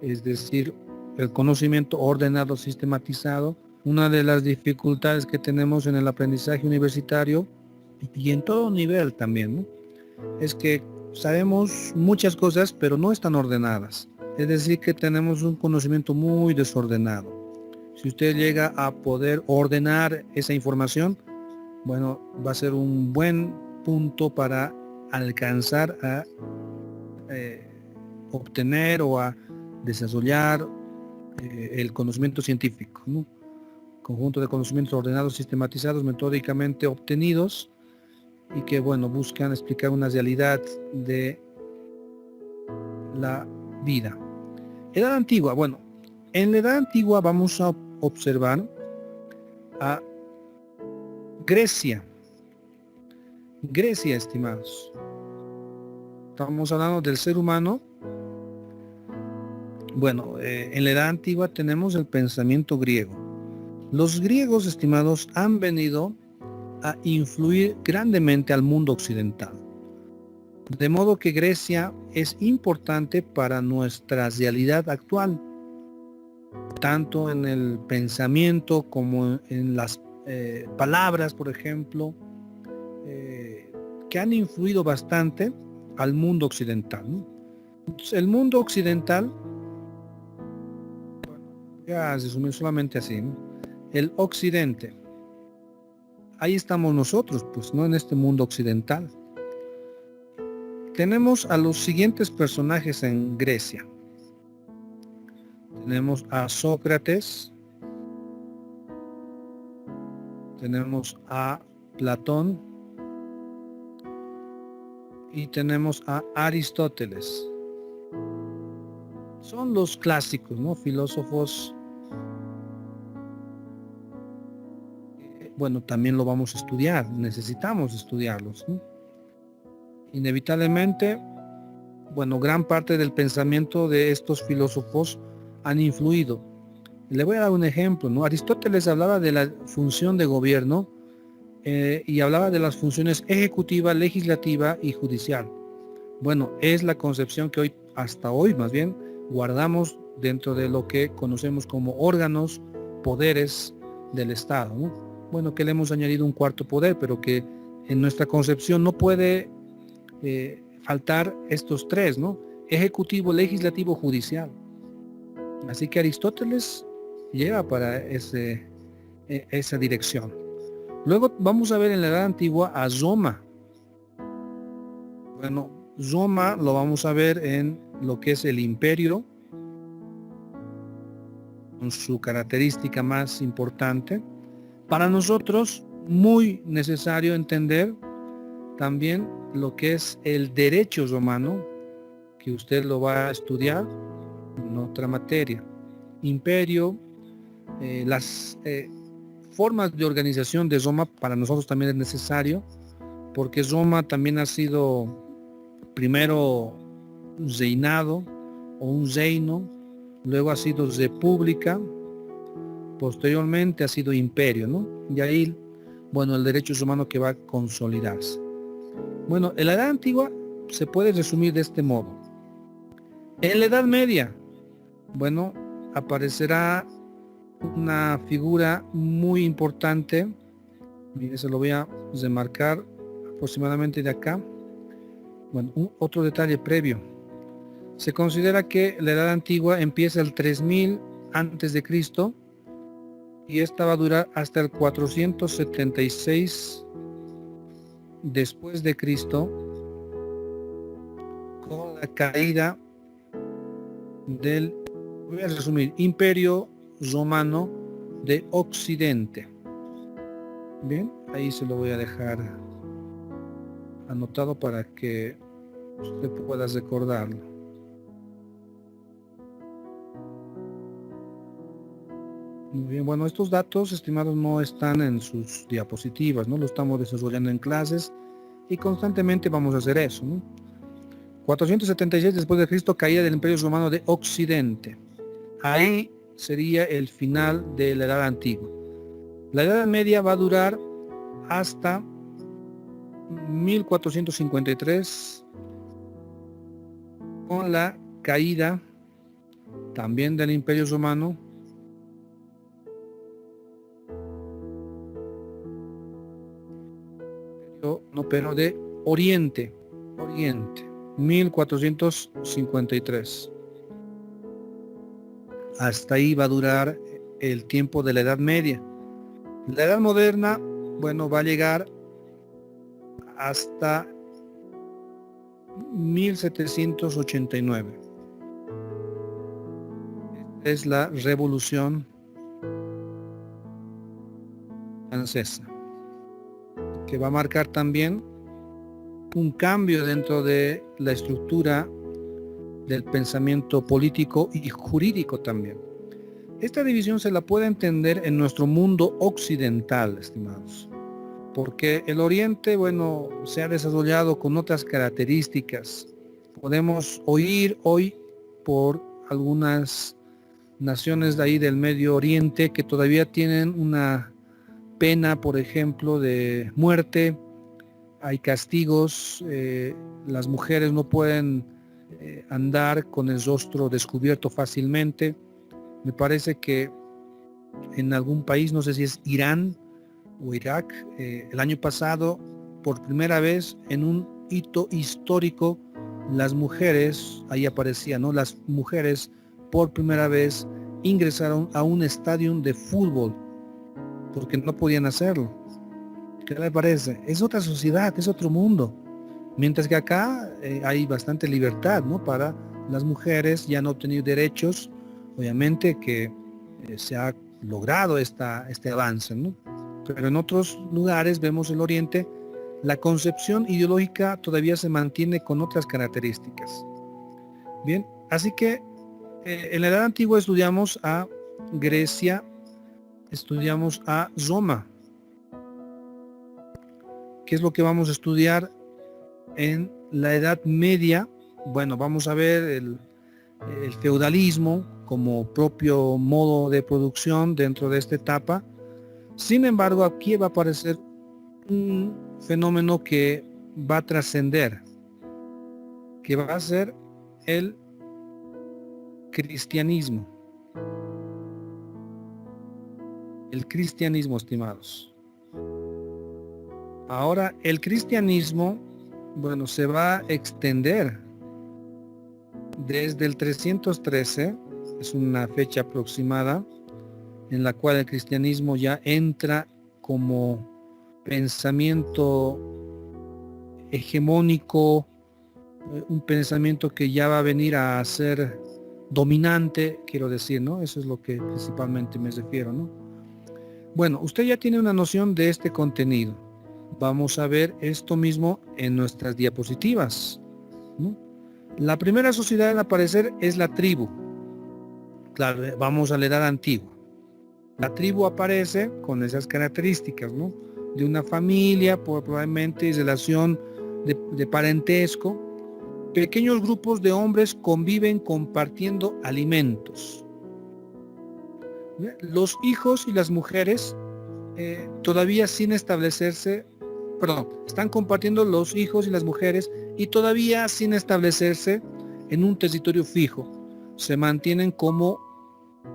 es decir, el conocimiento ordenado, sistematizado. Una de las dificultades que tenemos en el aprendizaje universitario y en todo nivel también, ¿no?, es que sabemos muchas cosas, pero no están ordenadas. Es decir, que tenemos un conocimiento muy desordenado. Si usted llega a poder ordenar esa información, bueno, va a ser un buen punto para alcanzar a obtener o a desarrollar el conocimiento científico, ¿no?, conjunto de conocimientos ordenados, sistematizados, metódicamente obtenidos y que, bueno, buscan explicar una realidad de la vida. Edad antigua. Bueno, en la edad antigua vamos a observar a Grecia. Grecia, estimados. Estamos hablando del ser humano. Bueno, en la edad antigua tenemos el pensamiento griego. Los griegos, estimados, han venido a influir grandemente al mundo occidental. De modo que Grecia es importante para nuestra realidad actual, tanto en el pensamiento como en las palabras, por ejemplo, que han influido bastante al mundo occidental, ¿no? Entonces, el mundo occidental, voy a resumir solamente así, ¿no?, el occidente, ahí estamos nosotros, pues, ¿no?, en este mundo occidental. Tenemos a los siguientes personajes en Grecia. Tenemos a Sócrates, tenemos a Platón y tenemos a Aristóteles. Son los clásicos, ¿no?, filósofos. Bueno, también lo vamos a estudiar, necesitamos estudiarlos, ¿no? Inevitablemente, bueno, gran parte del pensamiento de estos filósofos han influido. Le voy a dar un ejemplo, ¿no? Aristóteles hablaba de la función de gobierno y hablaba de las funciones ejecutiva, legislativa y judicial. Bueno, es la concepción que hasta hoy más bien, guardamos dentro de lo que conocemos como órganos, poderes del Estado, ¿no? Bueno, que le hemos añadido un cuarto poder, pero que en nuestra concepción no puede faltar estos tres, ¿no? Ejecutivo, legislativo, judicial. Así que Aristóteles lleva para esa dirección. Luego vamos a ver en la Edad Antigua a Roma. Bueno, Roma lo vamos a ver en lo que es el imperio, con su característica más importante. Para nosotros, muy necesario entender también lo que es el derecho romano, que usted lo va a estudiar en otra materia. Imperio, las formas de organización de Roma para nosotros también es necesario, porque Roma también ha sido primero reinado o un reino, luego ha sido república, posteriormente ha sido imperio, ¿no? Y ahí, bueno, el derecho romano que va a consolidarse. Bueno, en la Edad Antigua se puede resumir de este modo. En la Edad Media, bueno, aparecerá una figura muy importante. Mire, se lo voy a remarcar aproximadamente de acá. Bueno, otro detalle previo. Se considera que la Edad Antigua empieza el 3000 antes de Cristo y esta va a durar hasta el 476 después de Cristo, con la caída del, voy a resumir, Imperio Romano de Occidente. Bien, ahí se lo voy a dejar anotado para que usted pueda recordarlo. Muy bien, bueno, estos datos, estimados, no están en sus diapositivas, ¿no? Lo estamos desarrollando en clases y constantemente vamos a hacer eso, ¿no? 476 después de Cristo, caída del Imperio Romano de Occidente. Ahí sería el final de la Edad Antigua. La Edad Media va a durar hasta 1453 con la caída también del Imperio Romano pero de Oriente 1453. Hasta ahí va a durar el tiempo de la Edad Media. La Edad Moderna, bueno, va a llegar hasta 1789. Es la Revolución Francesa, que va a marcar también un cambio dentro de la estructura del pensamiento político y jurídico también. Esta división se la puede entender en nuestro mundo occidental, estimados, porque el Oriente, bueno, se ha desarrollado con otras características. Podemos oír hoy por algunas naciones de ahí del Medio Oriente que todavía tienen una pena, por ejemplo, de muerte. Hay castigos, las mujeres no pueden andar con el rostro descubierto fácilmente. Me parece que en algún país, no sé si es Irán o Irak, el año pasado, por primera vez en un hito histórico, las mujeres, ahí aparecía, ¿no? Las mujeres por primera vez ingresaron a un estadio de fútbol, porque no podían hacerlo. ¿Qué le parece? Es otra sociedad, es otro mundo. Mientras que acá hay bastante libertad, ¿no? Para las mujeres, ya han obtenido derechos, obviamente que se ha logrado este avance, ¿no? Pero en otros lugares, vemos el Oriente, la concepción ideológica todavía se mantiene con otras características. Bien, así que en la Edad Antigua estudiamos a Grecia, estudiamos a Roma. ¿Qué es lo que vamos a estudiar en la Edad Media? Bueno, vamos a ver el feudalismo como propio modo de producción dentro de esta etapa. Sin embargo, aquí va a aparecer un fenómeno que va a trascender, que va a ser el cristianismo. El cristianismo, estimados. Ahora, el cristianismo, bueno, se va a extender desde el 313, es una fecha aproximada, en la cual el cristianismo ya entra como pensamiento hegemónico, un pensamiento que ya va a venir a ser dominante, quiero decir, ¿no? Eso es lo que principalmente me refiero, ¿no? Bueno, usted ya tiene una noción de este contenido. Vamos a ver esto mismo en nuestras diapositivas, ¿no? La primera sociedad en aparecer es la tribu. Claro, vamos a la Edad Antigua. La tribu aparece con esas características, ¿no? De una familia, probablemente relación de parentesco. Pequeños grupos de hombres conviven compartiendo alimentos. Los hijos y las mujeres todavía sin establecerse, están compartiendo los hijos y las mujeres y todavía sin establecerse en un territorio fijo. Se mantienen como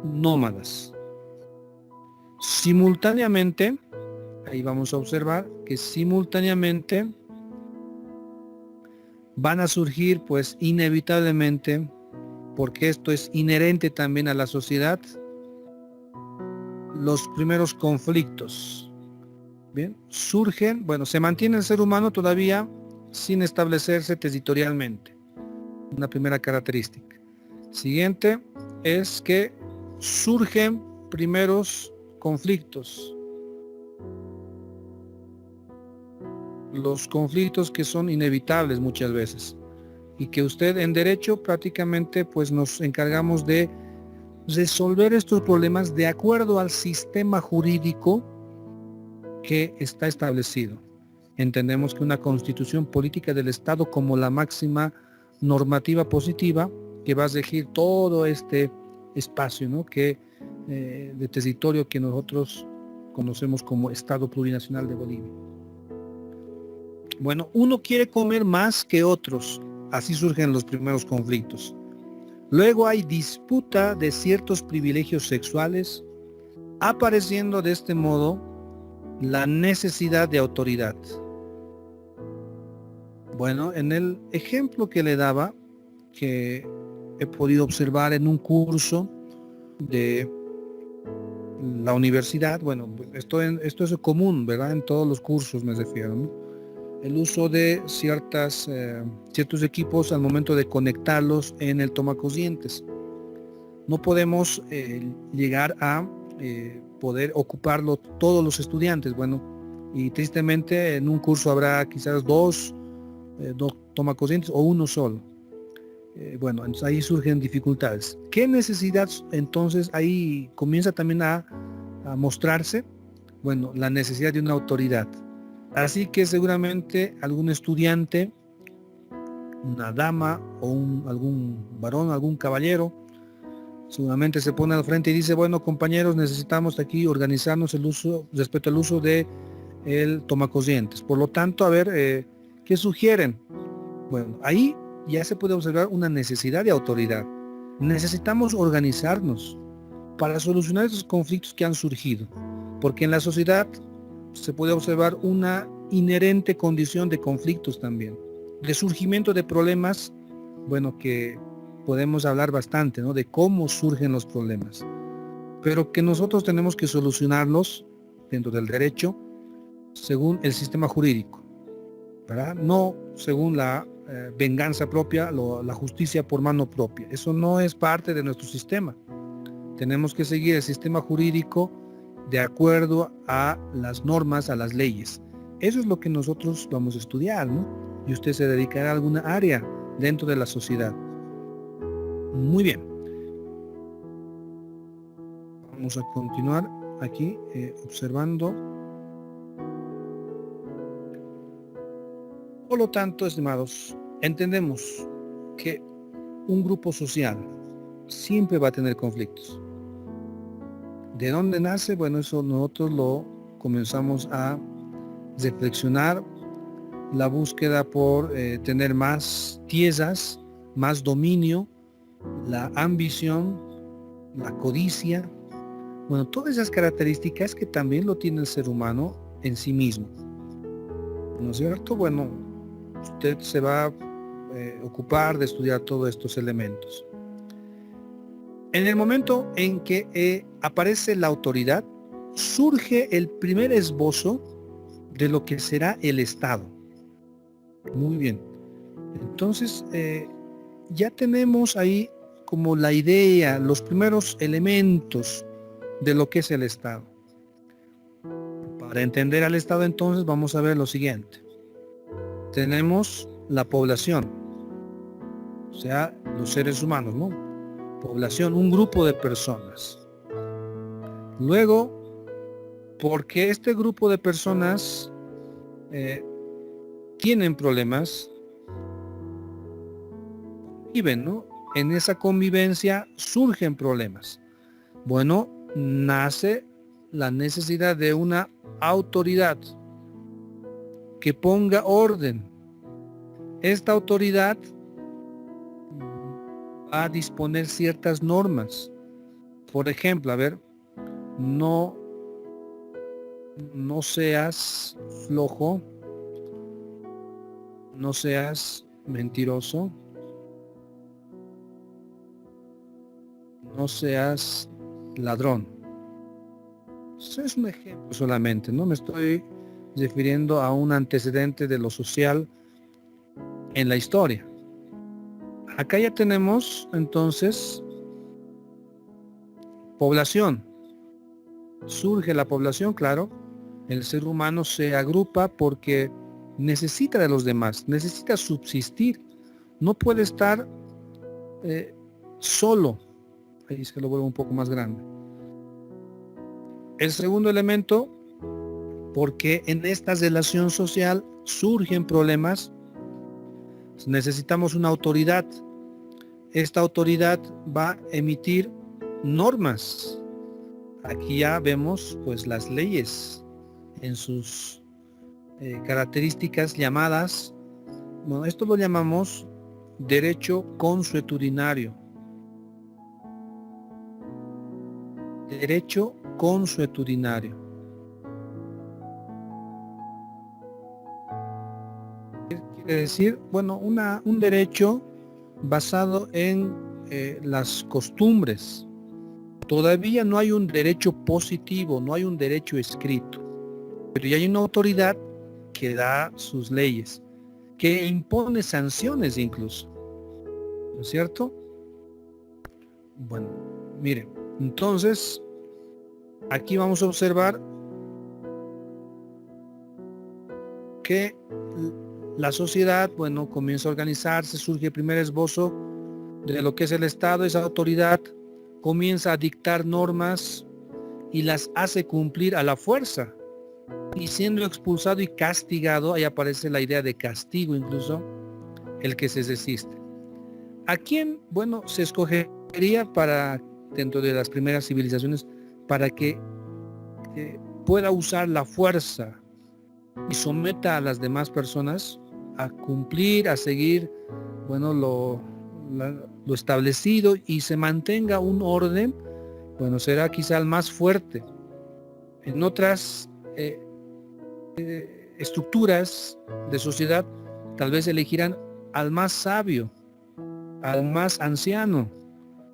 nómadas. Simultáneamente, ahí vamos a observar que simultáneamente van a surgir, pues inevitablemente, porque esto es inherente también a la sociedad, los primeros conflictos. Bien, surgen, bueno, se mantiene el ser humano todavía sin establecerse territorialmente. Una primera característica. Siguiente es que surgen primeros conflictos. Los conflictos que son inevitables muchas veces y que usted en derecho prácticamente pues nos encargamos de resolver estos problemas de acuerdo al sistema jurídico que está establecido. Entendemos que una constitución política del Estado como la máxima normativa positiva que va a regir todo este espacio, ¿no? De territorio que nosotros conocemos como Estado Plurinacional de Bolivia. Bueno, uno quiere comer más que otros, así surgen los primeros conflictos. Luego hay disputa de ciertos privilegios sexuales, apareciendo de este modo la necesidad de autoridad. Bueno, en el ejemplo que le daba, que he podido observar en un curso de la universidad, bueno, esto es común, ¿verdad? En todos los cursos me refiero, ¿no? El uso de ciertos equipos al momento de conectarlos en el tomacorrientes. No podemos llegar a poder ocuparlo todos los estudiantes. Bueno, y tristemente en un curso habrá quizás dos tomacorrientes o uno solo. Bueno, entonces ahí surgen dificultades. ¿Qué necesidad entonces ahí comienza también a mostrarse? Bueno, la necesidad de una autoridad. Así que seguramente algún estudiante, una dama o algún varón, algún caballero, seguramente se pone al frente y dice, bueno compañeros, necesitamos aquí organizarnos respecto al uso de el tomacorrientes. Por lo tanto, a ver, ¿qué sugieren? Bueno, ahí ya se puede observar una necesidad de autoridad. Necesitamos organizarnos para solucionar esos conflictos que han surgido, porque en la sociedad se puede observar una inherente condición de conflictos también, de surgimiento de problemas, bueno, que podemos hablar bastante, ¿no? De cómo surgen los problemas, pero que nosotros tenemos que solucionarlos dentro del derecho, según el sistema jurídico, ¿verdad? No según la venganza propia, la justicia por mano propia. Eso no es parte de nuestro sistema. Tenemos que seguir el sistema jurídico de acuerdo a las normas, a las leyes. Eso es lo que nosotros vamos a estudiar, ¿no? Y usted se dedicará a alguna área dentro de la sociedad. Muy bien. Vamos a continuar aquí observando. Por lo tanto, estimados, entendemos que un grupo social siempre va a tener conflictos. ¿De dónde nace? Bueno, eso nosotros lo comenzamos a reflexionar, la búsqueda por tener más tierras, más dominio, la ambición, la codicia, bueno, todas esas características que también lo tiene el ser humano en sí mismo. ¿No es cierto? Bueno, usted se va a ocupar de estudiar todos estos elementos. En el momento en que aparece la autoridad, surge el primer esbozo de lo que será el Estado. Muy bien. Entonces, ya tenemos ahí como la idea, los primeros elementos de lo que es el Estado. Para entender al Estado, entonces, vamos a ver lo siguiente. Tenemos la población, o sea, los seres humanos, ¿no? Población, un grupo de personas. Luego, porque este grupo de personas tienen problemas, viven, ¿no? En esa convivencia surgen problemas. Bueno, nace la necesidad de una autoridad que ponga orden. Esta autoridad va a disponer ciertas normas. Por ejemplo, a ver, no no seas flojo, no seas mentiroso, no seas ladrón. Eso es un ejemplo solamente, no me estoy refiriendo a un antecedente de lo social en la historia. Acá ya tenemos entonces población. Surge la población, claro. El ser humano se agrupa porque necesita de los demás, necesita subsistir. No puede estar solo. Ahí se lo vuelvo un poco más grande. El segundo elemento, porque en esta relación social surgen problemas, necesitamos una autoridad. Esta autoridad va a emitir normas. Aquí ya vemos pues las leyes en sus características llamadas, bueno, esto lo llamamos derecho consuetudinario. Derecho consuetudinario. Quiere decir, bueno, un derecho basado en las costumbres. Todavía no hay un derecho positivo, no hay un derecho escrito, pero ya hay una autoridad que da sus leyes, que impone sanciones incluso, ¿no es cierto? Bueno, miren, entonces aquí vamos a observar que la sociedad, bueno, comienza a organizarse, surge el primer esbozo de lo que es el Estado. Esa autoridad comienza a dictar normas y las hace cumplir a la fuerza. Y siendo expulsado y castigado, ahí aparece la idea de castigo incluso, el que se desiste. ¿A quién, bueno, se escogería para, dentro de las primeras civilizaciones, para que pueda usar la fuerza y someta a las demás personas a cumplir, a seguir, bueno, lo establecido y se mantenga un orden? Bueno, será quizá el más fuerte. En otras estructuras de sociedad tal vez elegirán al más sabio, al más anciano,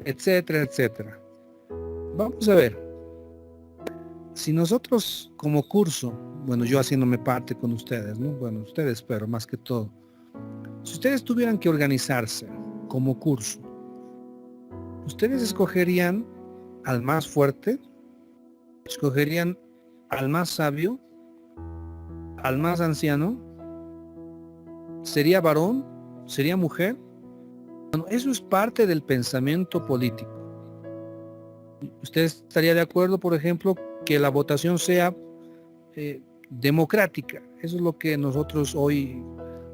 etcétera, etcétera. Vamos a ver, si nosotros como curso, bueno, yo haciéndome parte con ustedes, ¿no? Bueno, ustedes, pero más que todo, si ustedes tuvieran que organizarse como curso, ustedes escogerían al más fuerte, escogerían al más sabio, al más anciano, sería varón, sería mujer. Bueno, eso es parte del pensamiento político. ¿Usted estaría de acuerdo, por ejemplo, que la votación sea democrática? Eso es lo que nosotros hoy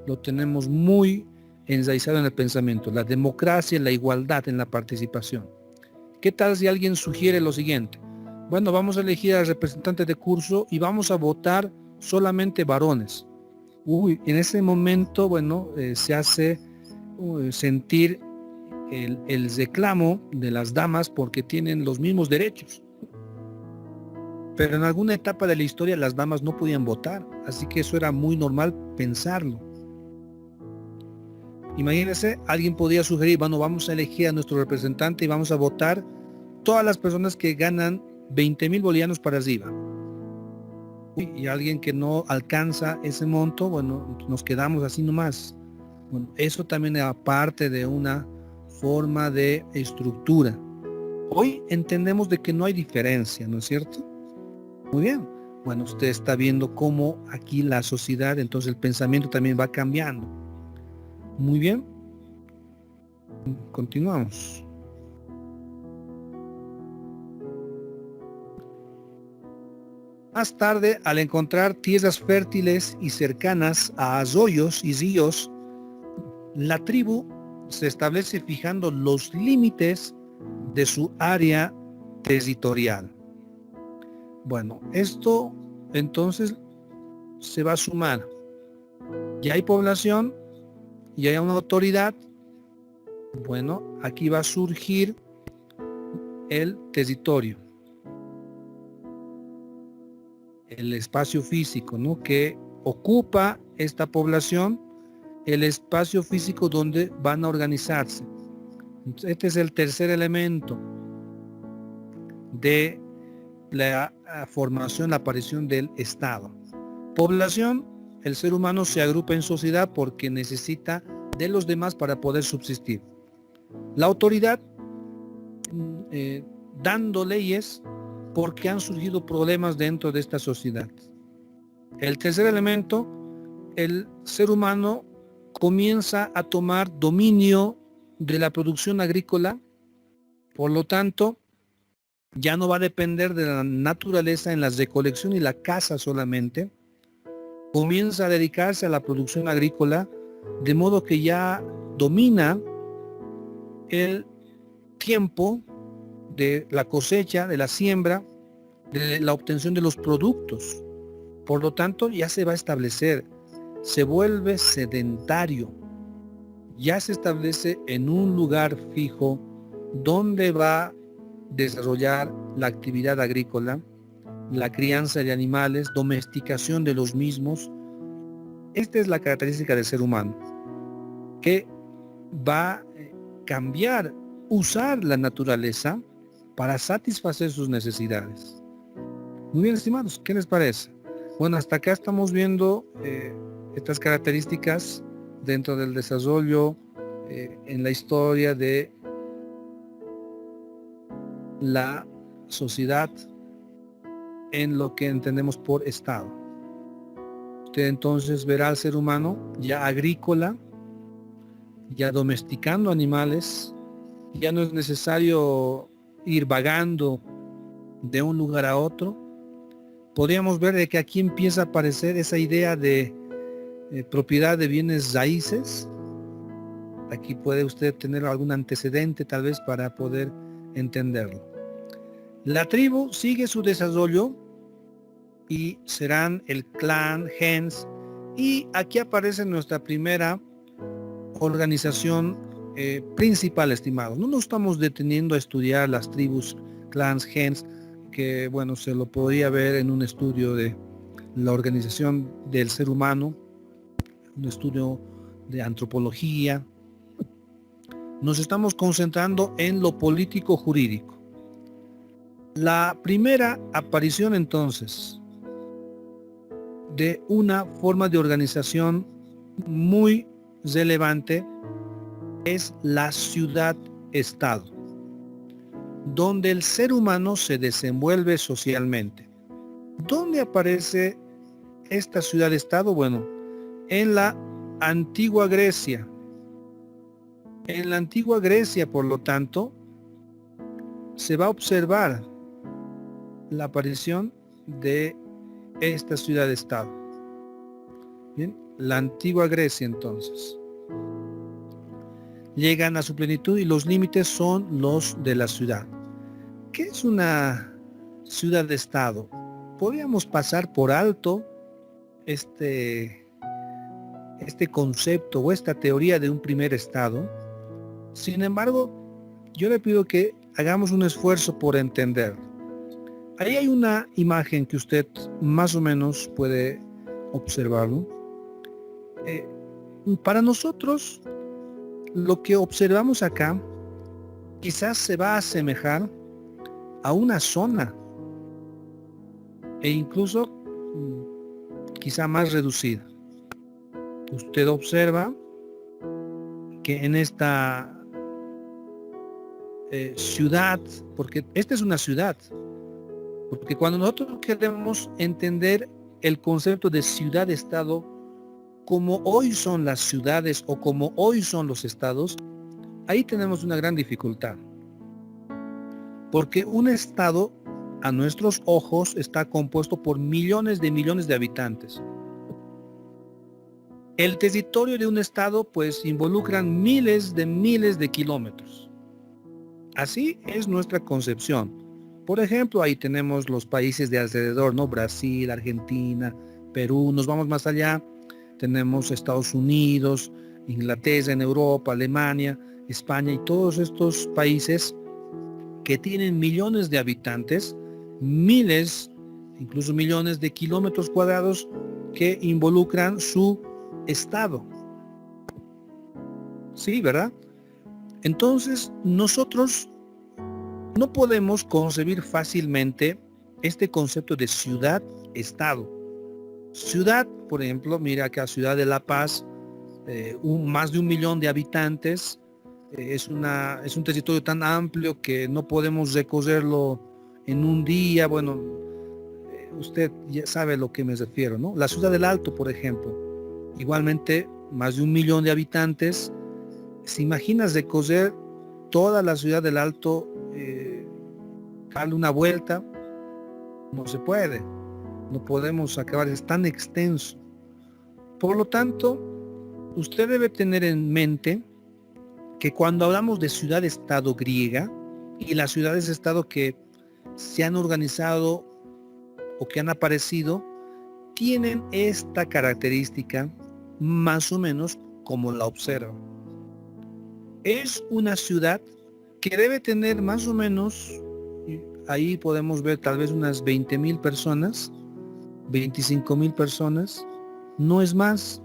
lo tenemos muy enraizado en el pensamiento, la democracia, la igualdad en la participación. ¿Qué tal si alguien sugiere lo siguiente? Bueno, vamos a elegir al representante de curso y vamos a votar solamente varones. En ese momento, bueno, se hace sentir el reclamo de las damas porque tienen los mismos derechos. Pero en alguna etapa de la historia las damas no podían votar, así que eso era muy normal pensarlo. Imagínense, alguien podía sugerir, bueno, vamos a elegir a nuestro representante y vamos a votar todas las personas que ganan 20.000 bolivianos para arriba. Y alguien que no alcanza ese monto, bueno, nos quedamos así nomás. Bueno, eso también era parte de una forma de estructura. Hoy entendemos de que no hay diferencia, ¿no es cierto? Muy bien. Bueno, usted está viendo cómo aquí la sociedad, entonces el pensamiento también va cambiando. Muy bien. Continuamos. Más tarde, al encontrar tierras fértiles y cercanas a arroyos y ríos, la tribu se establece fijando los límites de su área territorial. Bueno, esto entonces se va a sumar. Ya hay población, ya hay una autoridad. Bueno, aquí va a surgir el territorio. el espacio físico, ¿no?, que ocupa esta población, el espacio físico donde van a organizarse. Entonces, este es el tercer elemento de la formación, la aparición del Estado. Población, el ser humano se agrupa en sociedad porque necesita de los demás para poder subsistir. La autoridad, dando leyes porque han surgido problemas dentro de esta sociedad. El tercer elemento, el ser humano comienza a tomar dominio de la producción agrícola, por lo tanto, ya no va a depender de la naturaleza en la recolección y la caza solamente, comienza a dedicarse a la producción agrícola, de modo que ya domina el tiempo de la cosecha, de la siembra, de la obtención de los productos. Por lo tanto, ya se va a establecer, se vuelve sedentario, ya se establece en un lugar fijo donde va a desarrollar la actividad agrícola, la crianza de animales, domesticación de los mismos. Esta es la característica del ser humano, que va a cambiar, usar la naturaleza para satisfacer sus necesidades. Muy bien, estimados, ¿qué les parece? Bueno, hasta acá estamos viendo estas características dentro del desarrollo en la historia de la sociedad en lo que entendemos por Estado. Usted entonces verá al ser humano ya agrícola, ya domesticando animales, ya no es necesario ir vagando de un lugar a otro. Podríamos ver de que aquí empieza a aparecer esa idea de propiedad de bienes raíces. Aquí puede usted tener algún antecedente tal vez para poder entenderlo. La tribu sigue su desarrollo y serán el clan, gens, y aquí aparece nuestra primera organización principal, estimados. No nos estamos deteniendo a estudiar las tribus, clans, gens, que bueno, se lo podría ver en un estudio de la organización del ser humano, un estudio de antropología. Nos estamos concentrando en lo político jurídico. La primera aparición entonces de una forma de organización muy relevante es la ciudad-estado, donde el ser humano se desenvuelve socialmente. ¿Dónde aparece esta ciudad-estado? Bueno, en la antigua Grecia. En la antigua Grecia, por lo tanto, se va a observar la aparición de esta ciudad-estado. Bien, la antigua Grecia entonces. Llegan a su plenitud y los límites son los de la ciudad. ¿Qué es una ciudad-estado? Podríamos pasar por alto este concepto o esta teoría de un primer estado. Sin embargo, yo le pido que hagamos un esfuerzo por entenderlo. Ahí hay una imagen que usted más o menos puede observarlo. Para nosotros, lo que observamos acá quizás se va a asemejar a una zona e incluso quizá más reducida. Usted observa que en esta ciudad, porque esta es una ciudad, porque cuando nosotros queremos entender el concepto de ciudad-estado como hoy son las ciudades o como hoy son los estados, ahí tenemos una gran dificultad. Porque un estado, a nuestros ojos, está compuesto por millones de habitantes. El territorio de un estado, pues, involucran miles de kilómetros. Así es nuestra concepción. Por ejemplo, ahí tenemos los países de alrededor, ¿no? Brasil, Argentina, Perú. Nos vamos más allá. Tenemos Estados Unidos, Inglaterra en Europa, Alemania, España y todos estos países que tienen millones de habitantes, miles incluso millones de kilómetros cuadrados que involucran su estado. Sí, ¿verdad? Entonces, nosotros no podemos concebir fácilmente este concepto de ciudad-estado. Ciudad, por ejemplo, mira acá, Ciudad de La Paz, más de 1 millón de habitantes, es un territorio tan amplio que no podemos recorrerlo en un día. Bueno, usted ya sabe a lo que me refiero, ¿no? La Ciudad del Alto, por ejemplo, igualmente más de 1 millón de habitantes. ¿Se imaginas recorrer toda la Ciudad del Alto, darle una vuelta? No se puede, no podemos acabar, es tan extenso. Por lo tanto, usted debe tener en mente que cuando hablamos de ciudad-estado griega y las ciudades-estado que se han organizado o que han aparecido, tienen esta característica más o menos como la observa. Es una ciudad que debe tener más o menos, ahí podemos ver tal vez unas 20,000 personas, 25,000 personas, no es más.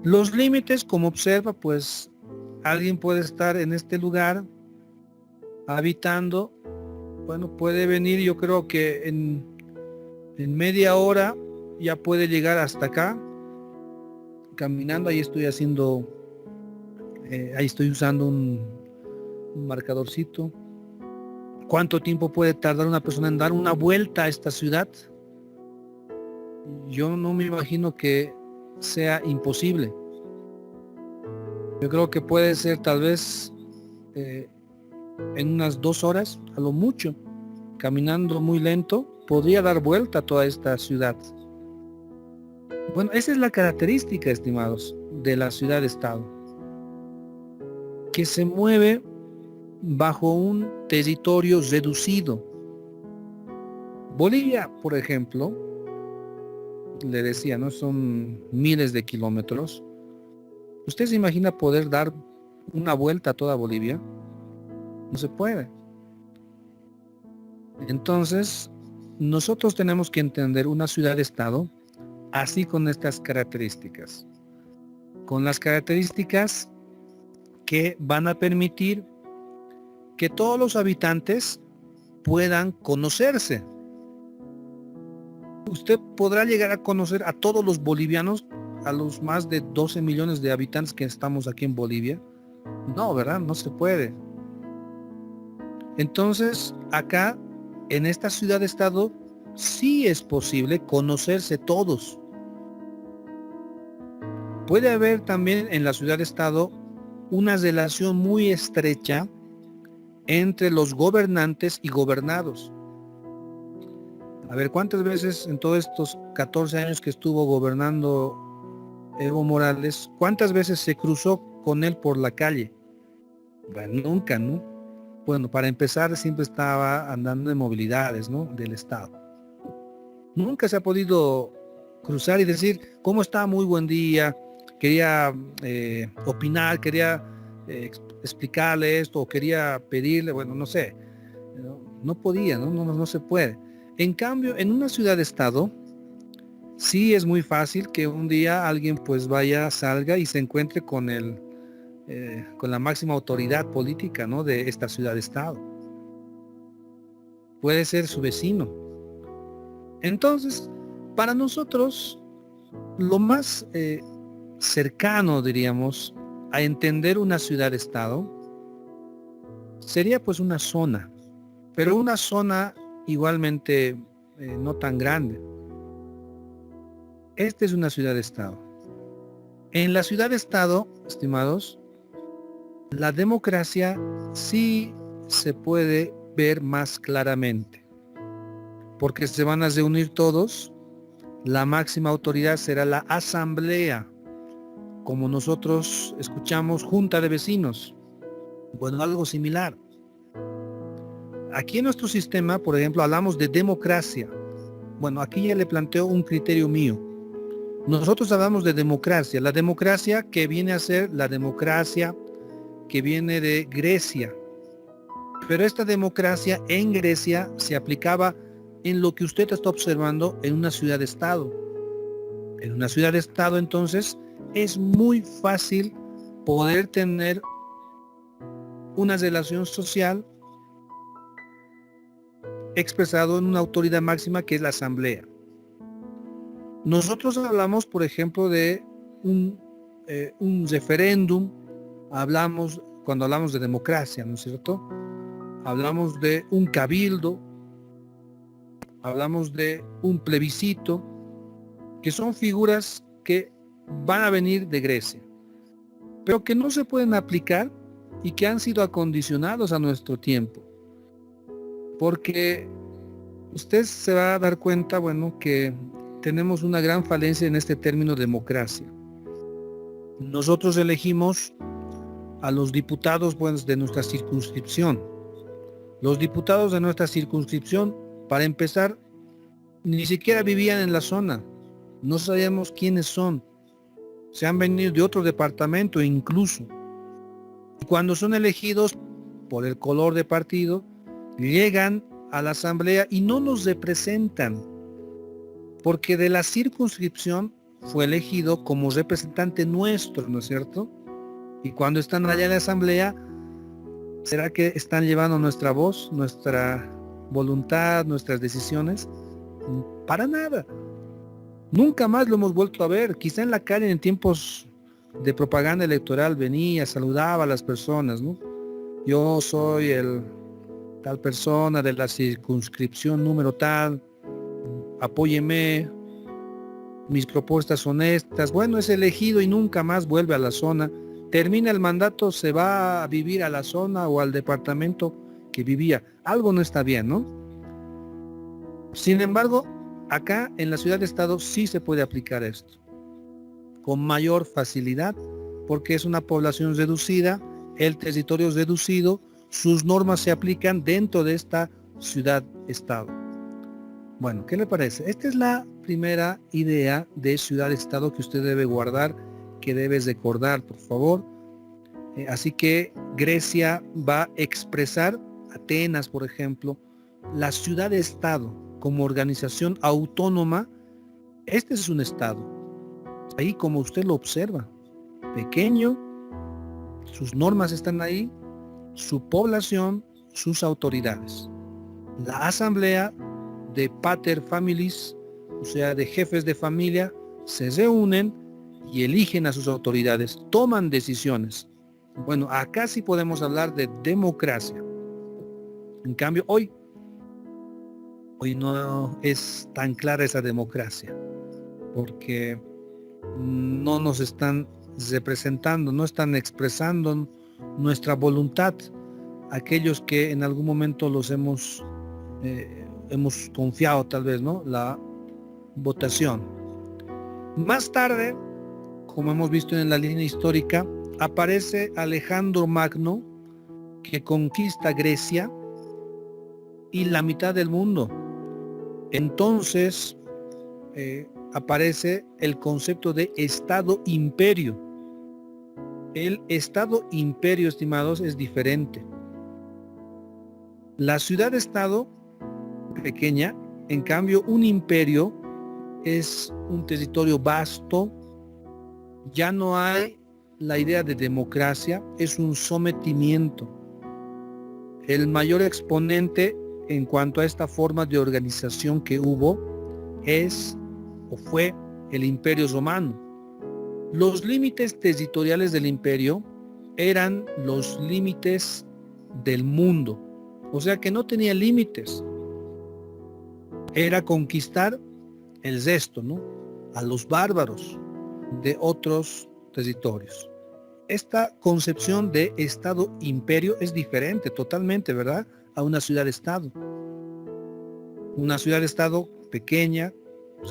Los límites, como observa, pues alguien puede estar en este lugar habitando, bueno, puede venir, yo creo que en media hora ya puede llegar hasta acá, caminando. Ahí estoy haciendo, ahí estoy usando un marcadorcito. ¿Cuánto tiempo puede tardar una persona en dar una vuelta a esta ciudad? Yo no me imagino que sea imposible. Yo creo que puede ser tal vez en unas 2 horas, a lo mucho, caminando muy lento, podría dar vuelta a toda esta ciudad. Bueno, esa es la característica, estimados, de la ciudad-estado, que se mueve bajo un territorio reducido. Bolivia, por ejemplo, le decía, ¿no? Son miles de kilómetros. ¿Usted se imagina poder dar una vuelta a toda Bolivia? No se puede. Entonces, nosotros tenemos que entender una ciudad-estado así, con estas características. Con las características que van a permitir que todos los habitantes puedan conocerse. Usted podrá llegar a conocer a todos los bolivianos, a los más de 12 millones de habitantes que estamos aquí en Bolivia. No, ¿verdad? No se puede. Entonces, acá, en esta ciudad-estado, sí es posible conocerse todos. Puede haber también en la ciudad-estado una relación muy estrecha entre los gobernantes y gobernados. A ver, ¿cuántas veces en todos estos 14 años que estuvo gobernando Evo Morales, cuántas veces se cruzó con él por la calle? Bueno, nunca, ¿no? Bueno, para empezar, siempre estaba andando en movilidades, ¿no? Del Estado. Nunca se ha podido cruzar y decir, ¿cómo está? Muy buen día. Quería opinar, quería explicarle esto, o quería pedirle, bueno, no sé. No podía, no se puede. En cambio, en una ciudad-estado, sí es muy fácil que un día alguien pues vaya, salga y se encuentre con con la máxima autoridad política, ¿no? De esta ciudad-estado. Puede ser su vecino. Entonces, para nosotros, lo más cercano, diríamos, a entender una ciudad-estado sería pues una zona, pero una zona igualmente no tan grande. Esta es una ciudad-estado. En la ciudad-estado, estimados, la democracia sí se puede ver más claramente, porque se van a reunir todos. La máxima autoridad será la asamblea, como nosotros escuchamos, junta de vecinos. Bueno, algo similar. Aquí en nuestro sistema, por ejemplo, hablamos de democracia. Bueno, aquí ya le planteo un criterio mío. Nosotros hablamos de democracia, la democracia que viene a ser la democracia que viene de Grecia. Pero esta democracia en Grecia se aplicaba en lo que usted está observando en una ciudad-estado. En una ciudad-estado, entonces, es muy fácil poder tener una relación social expresado en una autoridad máxima que es la asamblea. Nosotros hablamos, por ejemplo, de un referéndum, cuando hablamos de democracia, ¿no es cierto? Hablamos de un cabildo, hablamos de un plebiscito, que son figuras que van a venir de Grecia, pero que no se pueden aplicar y que han sido acondicionados a nuestro tiempo. Porque usted se va a dar cuenta, bueno, que tenemos una gran falencia en este término democracia. Nosotros elegimos a los diputados, pues, de nuestra circunscripción. Los diputados de nuestra circunscripción, para empezar, ni siquiera vivían en la zona. No sabíamos quiénes son. Se han venido de otro departamento incluso. Y cuando son elegidos por el color de partido, llegan a la asamblea y no nos representan, porque de la circunscripción fue elegido como representante nuestro, ¿no es cierto? Y cuando están allá en la asamblea, ¿será que están llevando nuestra voz, nuestra voluntad, nuestras decisiones? Para nada. Nunca más lo hemos vuelto a ver. Quizá en la calle en tiempos de propaganda electoral venía, saludaba a las personas, ¿no? Yo soy el tal persona de la circunscripción número tal, apóyeme, mis propuestas son estas. Bueno, es elegido y nunca más vuelve a la zona. Termina el mandato, se va a vivir a la zona o al departamento que vivía. Algo no está bien, ¿no? Sin embargo, acá en la ciudad-estado sí se puede aplicar esto con mayor facilidad, porque es una población reducida, el territorio es reducido, sus normas se aplican dentro de esta ciudad-estado. Bueno, ¿qué le parece? Esta es la primera idea de ciudad-estado que usted debe guardar, que debe recordar, por favor. Así que Grecia va a expresar, Atenas, por ejemplo, la ciudad-estado como organización autónoma. Este es un estado. Ahí, como usted lo observa, pequeño, sus normas están ahí, su población, sus autoridades. La asamblea de pater familias, o sea, de jefes de familia, se reúnen y eligen a sus autoridades, toman decisiones. Bueno, acá sí podemos hablar de democracia. En cambio, hoy no es tan clara esa democracia, porque no nos están representando, no están expresando nuestra voluntad, aquellos que en algún momento los hemos confiado, tal vez, ¿no? La votación. Más tarde, como hemos visto en la línea histórica, aparece Alejandro Magno, que conquista Grecia y la mitad del mundo. Entonces aparece el concepto de Estado-imperio. El Estado-imperio, estimados, es diferente. La ciudad-estado pequeña, en cambio, un imperio es un territorio vasto. Ya no hay la idea de democracia, es un sometimiento. El mayor exponente en cuanto a esta forma de organización que hubo es o fue el Imperio Romano. Los límites territoriales del imperio eran los límites del mundo, o sea que no tenía límites. Era conquistar el resto, ¿no? A los bárbaros de otros territorios. Esta concepción de Estado-imperio es diferente totalmente, ¿verdad?, a una ciudad-estado. Una ciudad-estado pequeña,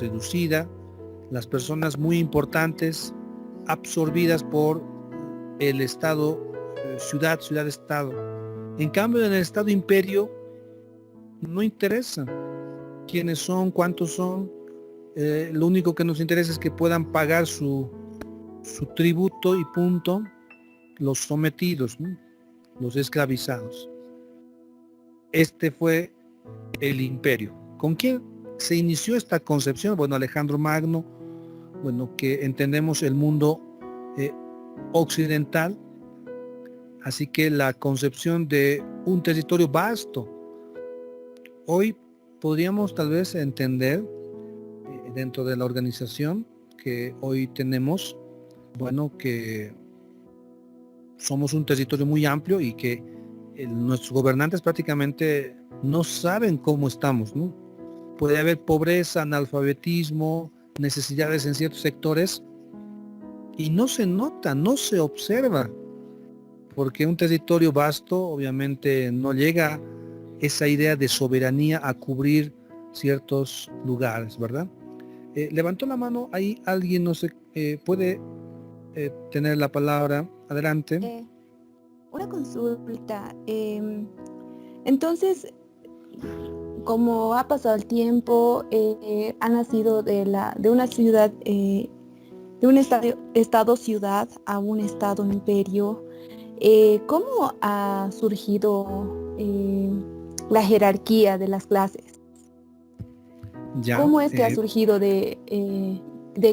reducida, las personas muy importantes, absorbidas por el Estado, ciudad-estado. En cambio, en el Estado-imperio no interesa quiénes son, cuántos son. Lo único que nos interesa es que puedan pagar su tributo y punto, los sometidos, ¿no? Los esclavizados. Este fue el imperio, ¿Con quién se inició esta concepción? Bueno, Alejandro Magno, bueno, que entendemos el mundo occidental, así que la concepción de un territorio vasto. Hoy podríamos tal vez entender dentro de la organización que hoy tenemos, bueno, que somos un territorio muy amplio y que nuestros gobernantes prácticamente no saben cómo estamos, ¿no? Puede haber pobreza, analfabetismo, necesidades en ciertos sectores y no se nota, no se observa, porque un territorio vasto obviamente no llega esa idea de soberanía a cubrir ciertos lugares, ¿verdad? Levantó la mano ahí alguien, no sé, puede tener la palabra. Adelante. Una consulta. Entonces, como ha pasado el tiempo, ha nacido de una ciudad, de un estado-ciudad a un estado-imperio. ¿Cómo ha surgido la jerarquía de las clases? Ya, ¿Cómo es que ha surgido de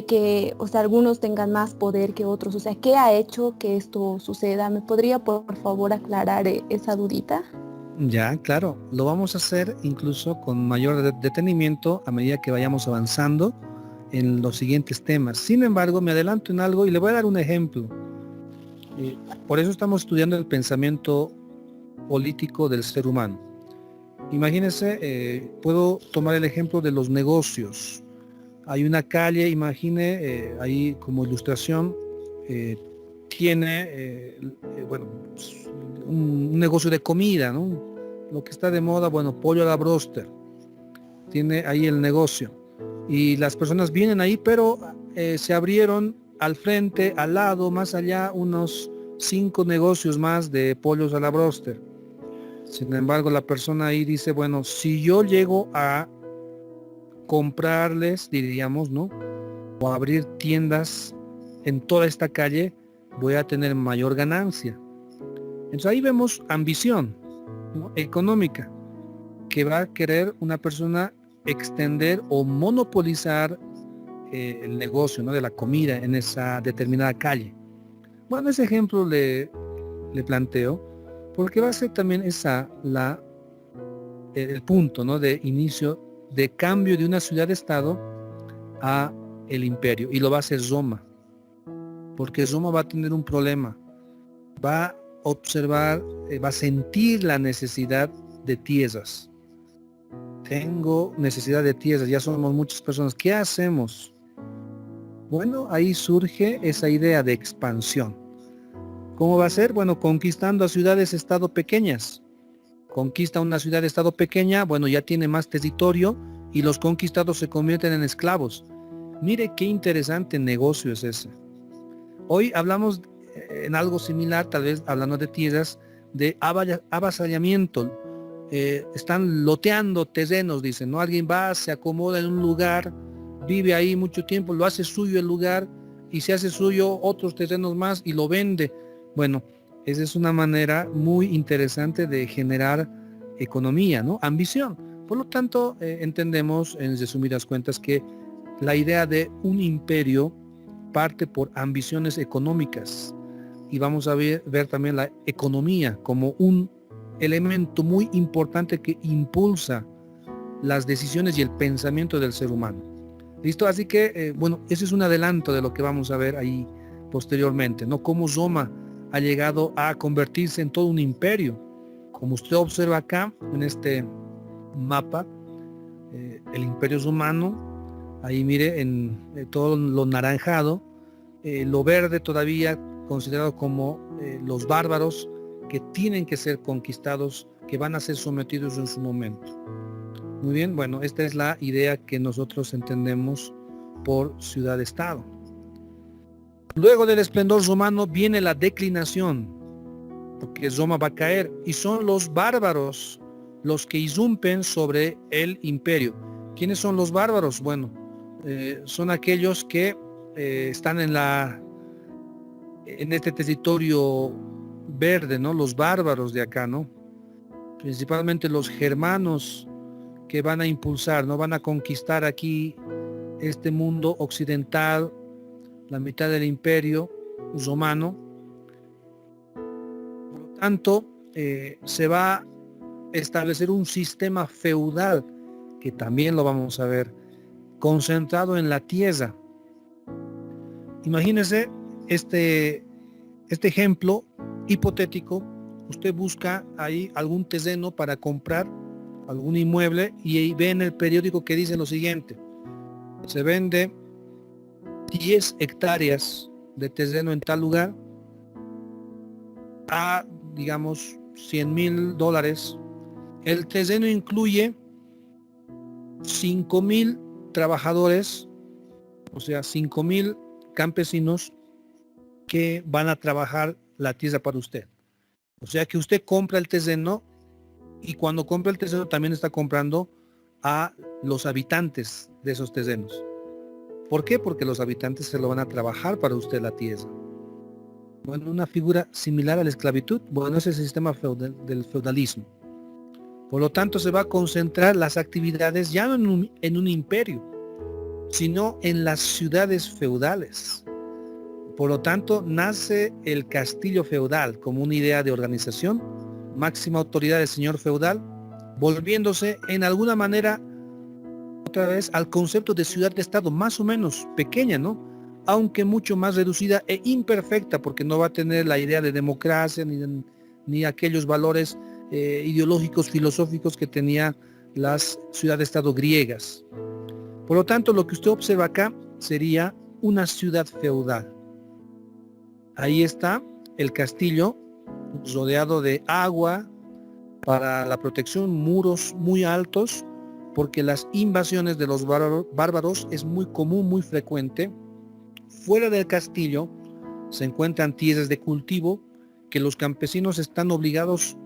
que, o sea, algunos tengan más poder que otros? O sea, ¿qué ha hecho que esto suceda? ¿Me podría, por favor, aclarar esa dudita? Ya, claro, lo vamos a hacer incluso con mayor detenimiento a medida que vayamos avanzando en los siguientes temas. Sin embargo, me adelanto en algo y le voy a dar un ejemplo. Por eso estamos estudiando el pensamiento político del ser humano. Imagínense, puedo tomar el ejemplo de los negocios. Hay una calle, imagine, ahí como ilustración, tiene, bueno, un negocio de comida, ¿no? Lo que está de moda, bueno, pollo a la bróster. Tiene ahí el negocio. Y las personas vienen ahí, pero se abrieron al frente, al lado, más allá, unos 5 negocios más de pollos a la bróster. Sin embargo, la persona ahí dice, bueno, si yo llego a comprarles, diríamos, ¿no? O abrir tiendas en toda esta calle, voy a tener mayor ganancia. Entonces ahí vemos ambición, ¿no? Económica, que va a querer una persona extender o monopolizar el negocio, ¿no? De la comida en esa determinada calle. Bueno, ese ejemplo le planteo porque va a ser también el punto, ¿no? De inicio de cambio de una ciudad-estado a el imperio, y lo va a hacer Roma, porque Roma va a tener un problema, va a observar, va a sentir la necesidad de tierras. Tengo necesidad de tierras, ya somos muchas personas, ¿qué hacemos? Bueno, ahí surge esa idea de expansión. ¿Cómo va a ser? Bueno, conquistando a ciudades-estado pequeñas. Conquista una ciudad-estado pequeña, bueno, ya tiene más territorio y los conquistados se convierten en esclavos. Mire qué interesante negocio es ese. Hoy hablamos en algo similar, tal vez hablando de tierras, de avasallamiento. Están loteando terrenos, dicen, ¿no? Alguien va, se acomoda en un lugar, vive ahí mucho tiempo, lo hace suyo el lugar y se hace suyo otros terrenos más y lo vende. Bueno, esa es una manera muy interesante de generar economía, ¿no? Ambición. Por lo tanto, entendemos en resumidas cuentas que la idea de un imperio parte por ambiciones económicas, y vamos a ver también la economía como un elemento muy importante que impulsa las decisiones y el pensamiento del ser humano. ¿Listo? Así que, bueno, ese es un adelanto de lo que vamos a ver ahí posteriormente, ¿no? Cómo Roma ha llegado a convertirse en todo un imperio. Como usted observa acá en este mapa, el imperio romano, ahí mire en todo lo naranjado, lo verde todavía considerado como los bárbaros que tienen que ser conquistados, que van a ser sometidos en su momento. Muy bien, bueno, esta es la idea que nosotros entendemos por ciudad-estado. Luego del esplendor romano viene la declinación, porque Roma va a caer, y son los bárbaros los que irrumpen sobre el imperio. ¿Quiénes son los bárbaros? Bueno, son aquellos que están en este territorio verde, ¿no? Los bárbaros de acá, ¿no? Principalmente los germanos, que van a impulsar, no van a conquistar aquí este mundo occidental, la mitad del imperio romano. Por lo tanto, se va a establecer un sistema feudal, que también lo vamos a ver, concentrado en la tierra. Imagínese este ejemplo hipotético. Usted busca ahí algún terreno para comprar algún inmueble y ahí ve en el periódico que dice lo siguiente: se vende 10 hectáreas de terreno en tal lugar a, digamos, $100,000. El terreno incluye 5,000 trabajadores, o sea, 5,000 campesinos que van a trabajar la tierra para usted. O sea que usted compra el terreno, y cuando compra el terreno también está comprando a los habitantes de esos terrenos. ¿Por qué? Porque los habitantes se lo van a trabajar para usted la tierra. Bueno, una figura similar a la esclavitud, bueno, es el sistema del feudalismo. Por lo tanto, se va a concentrar las actividades ya no en un imperio, sino en las ciudades feudales. Por lo tanto, nace el castillo feudal como una idea de organización, máxima autoridad del señor feudal, volviéndose en alguna manera otra vez al concepto de ciudad de estado, más o menos pequeña, ¿no? Aunque mucho más reducida e imperfecta, porque no va a tener la idea de democracia ni aquellos valores ideológicos, filosóficos que tenía las ciudades-estado griegas. Por lo tanto, lo que usted observa acá sería una ciudad feudal. Ahí está el castillo rodeado de agua para la protección, muros muy altos, porque las invasiones de los bárbaros es muy común, muy frecuente. Fuera del castillo se encuentran tierras de cultivo que los campesinos están obligados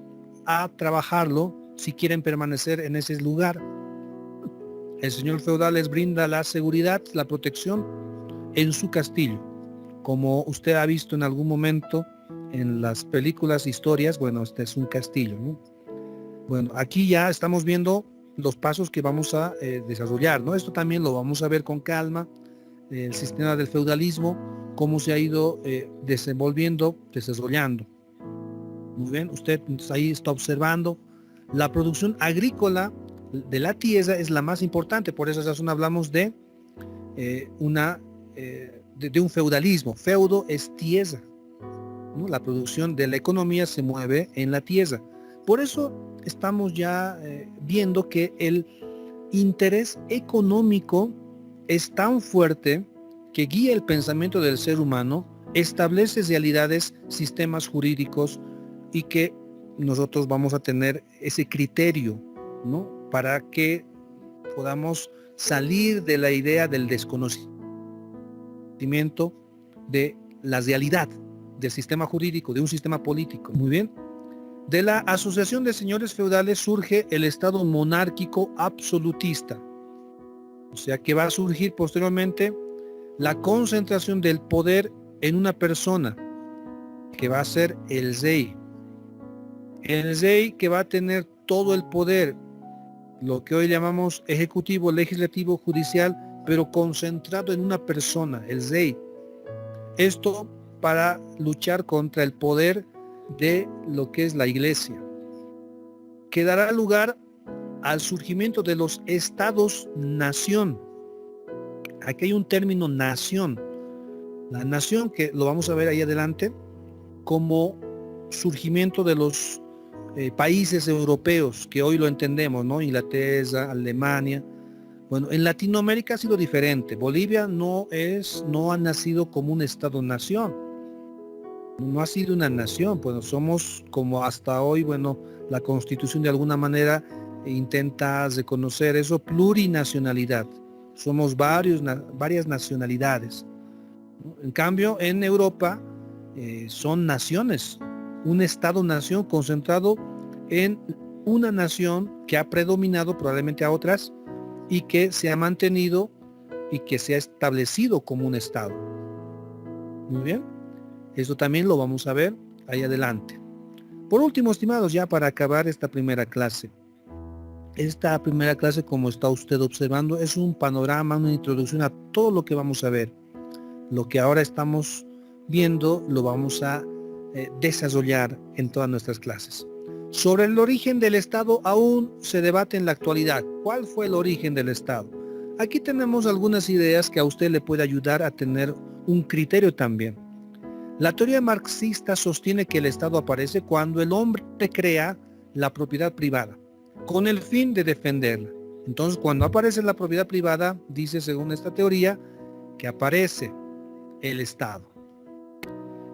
a trabajarlo si quieren permanecer en ese lugar. El señor feudal les brinda la seguridad, la protección en su castillo. Como usted ha visto en algún momento en las películas, historias, bueno, este es un castillo, ¿no? Bueno, aquí ya estamos viendo los pasos que vamos a desarrollar, ¿no? Esto también lo vamos a ver con calma, el sistema del feudalismo, cómo se ha ido desenvolviendo, desarrollando. Muy bien, usted ahí está observando la producción agrícola de la tierra es la más importante, por esa razón hablamos de un feudalismo. Feudo es tierra, ¿no? La producción de la economía se mueve en la tierra. Por eso estamos ya viendo que el interés económico es tan fuerte que guía el pensamiento del ser humano, establece realidades, sistemas jurídicos, y que nosotros vamos a tener ese criterio, ¿no? Para que podamos salir de la idea del desconocimiento de la realidad del sistema jurídico, de un sistema político. Muy bien. De la asociación de señores feudales surge el estado monárquico absolutista. O sea que va a surgir posteriormente la concentración del poder en una persona, que va a ser el rey. El rey que va a tener todo el poder, lo que hoy llamamos ejecutivo, legislativo, judicial, pero concentrado en una persona, el rey. Esto para luchar contra el poder de lo que es la iglesia, que dará lugar al surgimiento de los estados-nación. Aquí hay un término nación. La nación, que lo vamos a ver ahí adelante, como surgimiento de los países europeos, que hoy lo entendemos, ¿no? Inglaterra, Alemania. Bueno, en Latinoamérica ha sido diferente. Bolivia no ha nacido como un estado-nación. No ha sido una nación, pues somos como hasta hoy, bueno, la Constitución de alguna manera intenta reconocer eso, plurinacionalidad. Somos varias nacionalidades. En cambio, en Europa son naciones, un estado-nación concentrado en una nación que ha predominado probablemente a otras y que se ha mantenido y que se ha establecido como un estado. Muy bien, eso también lo vamos a ver ahí adelante. Por último, estimados, ya para acabar esta primera clase, Esta primera clase, como está usted observando, es un panorama, una introducción a todo lo que vamos a ver. Lo que ahora estamos viendo lo vamos a desarrollar en todas nuestras clases. Sobre el origen del Estado aún se debate en la actualidad. ¿Cuál fue el origen del Estado? Aquí tenemos algunas ideas que a usted le puede ayudar a tener un criterio también. La teoría marxista sostiene que el Estado aparece cuando el hombre crea la propiedad privada, con el fin de defenderla. Entonces, cuando aparece la propiedad privada, dice según esta teoría, que aparece el Estado.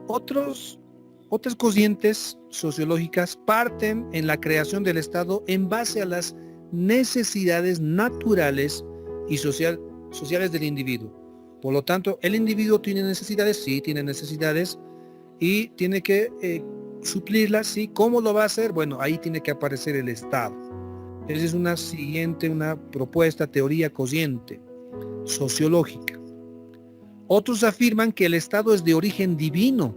Otras corrientes sociológicas parten en la creación del Estado en base a las necesidades naturales y sociales del individuo. Por lo tanto, el individuo tiene necesidades, sí, tiene necesidades, y tiene que suplirlas, sí. ¿Cómo lo va a hacer? Bueno, ahí tiene que aparecer el Estado. Esa es una propuesta, teoría corriente sociológica. Otros afirman que el Estado es de origen divino.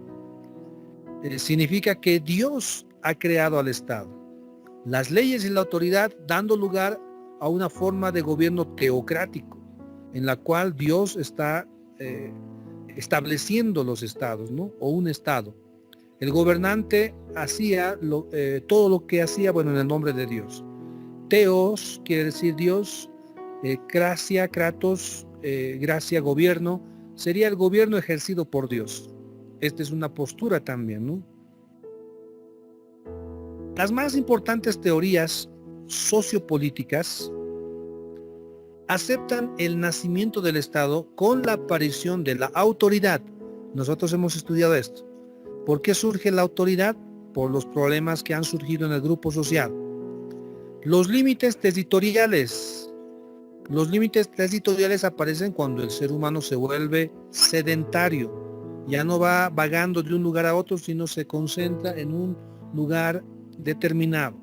Significa que Dios ha creado al Estado. Las leyes y la autoridad dando lugar a una forma de gobierno teocrático, en la cual Dios está estableciendo los estados, ¿no? O un estado. El gobernante hacía todo lo que hacía, bueno, en el nombre de Dios. Teos quiere decir Dios, gracia, kratos, gracia, gobierno, sería el gobierno ejercido por Dios. Esta es una postura también, ¿no? Las más importantes teorías sociopolíticas aceptan el nacimiento del Estado con la aparición de la autoridad. Nosotros hemos estudiado esto. ¿Por qué surge la autoridad? Por los problemas que han surgido en el grupo social. Los límites territoriales. Los límites territoriales aparecen cuando el ser humano se vuelve sedentario. Ya no va vagando de un lugar a otro, sino se concentra en un lugar determinado.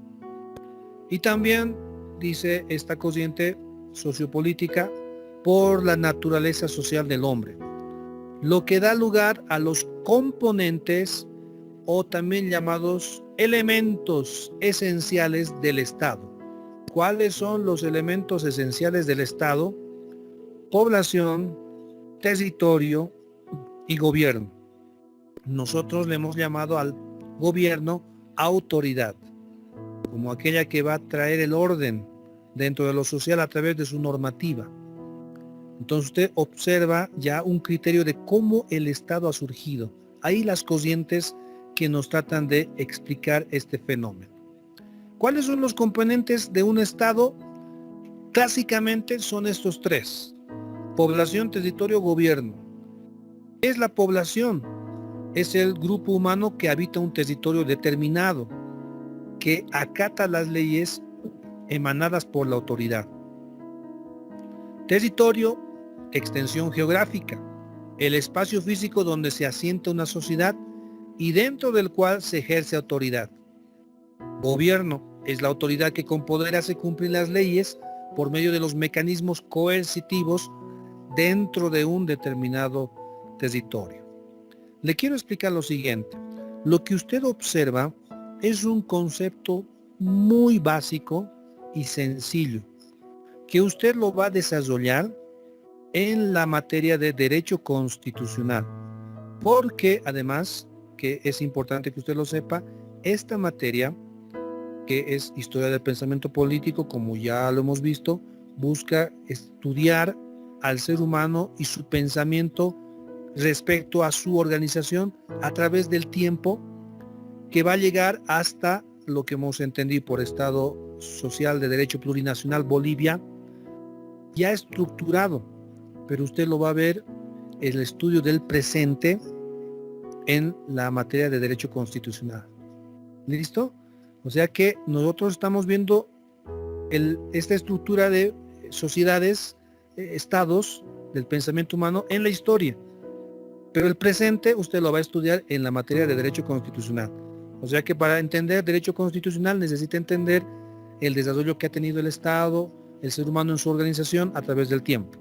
Y también, dice esta corriente sociopolítica, por la naturaleza social del hombre, lo que da lugar a los componentes o también llamados elementos esenciales del Estado. ¿Cuáles son los elementos esenciales del Estado? Población, territorio y gobierno. Nosotros le hemos llamado al gobierno autoridad, como aquella que va a traer el orden dentro de lo social a través de su normativa. Entonces usted observa ya un criterio de cómo el Estado ha surgido. Ahí las corrientes que nos tratan de explicar este fenómeno. ¿Cuáles son los componentes de un Estado? Clásicamente son estos tres: población, territorio, gobierno. ¿Qué es la población? Es el grupo humano que habita un territorio determinado, que acata las leyes emanadas por la autoridad. Territorio, extensión geográfica, el espacio físico donde se asienta una sociedad y dentro del cual se ejerce autoridad. Gobierno es la autoridad que con poder hace cumplir las leyes por medio de los mecanismos coercitivos dentro de un determinado territorio. Le quiero explicar lo siguiente. Lo que usted observa es un concepto muy básico y sencillo, que usted lo va a desarrollar en la materia de derecho constitucional, porque además, que es importante que usted lo sepa, esta materia, que es historia del pensamiento político, como ya lo hemos visto, busca estudiar al ser humano y su pensamiento respecto a su organización a través del tiempo, que va a llegar hasta lo que hemos entendido por Estado Social de Derecho Plurinacional Bolivia, ya estructurado, pero usted lo va a ver el estudio del presente en la materia de Derecho Constitucional. ¿Listo? O sea que nosotros estamos viendo esta estructura de sociedades, estados del pensamiento humano en la historia, pero el presente usted lo va a estudiar en la materia de Derecho Constitucional. O sea que para entender derecho constitucional necesita entender el desarrollo que ha tenido el Estado, el ser humano en su organización a través del tiempo.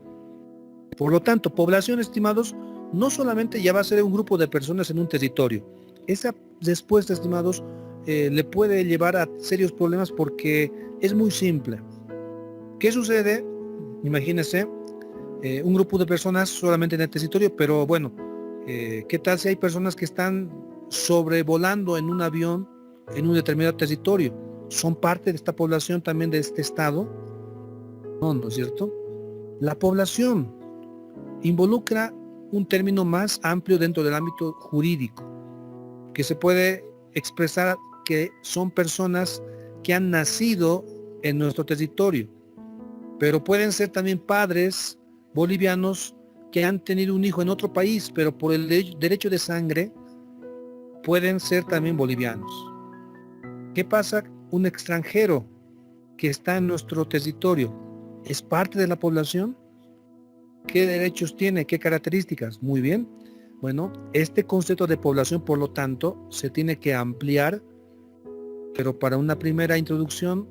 Por lo tanto, población, estimados, no solamente ya va a ser un grupo de personas en un territorio. Esa respuesta, estimados, le puede llevar a serios problemas porque es muy simple. ¿Qué sucede? Imagínense, un grupo de personas solamente en el territorio, pero bueno, ¿qué tal si hay personas que están sobrevolando en un avión en un determinado territorio? ¿Son parte de esta población también de este estado? No, ¿no es cierto? La población involucra un término más amplio dentro del ámbito jurídico, que se puede expresar que son personas que han nacido en nuestro territorio, pero pueden ser también padres bolivianos que han tenido un hijo en otro país, pero por el derecho de sangre pueden ser también bolivianos. ¿Qué pasa? Un extranjero que está en nuestro territorio, ¿es parte de la población? ¿Qué derechos tiene? ¿Qué características? Muy bien. Bueno, este concepto de población, por lo tanto, se tiene que ampliar, pero para una primera introducción,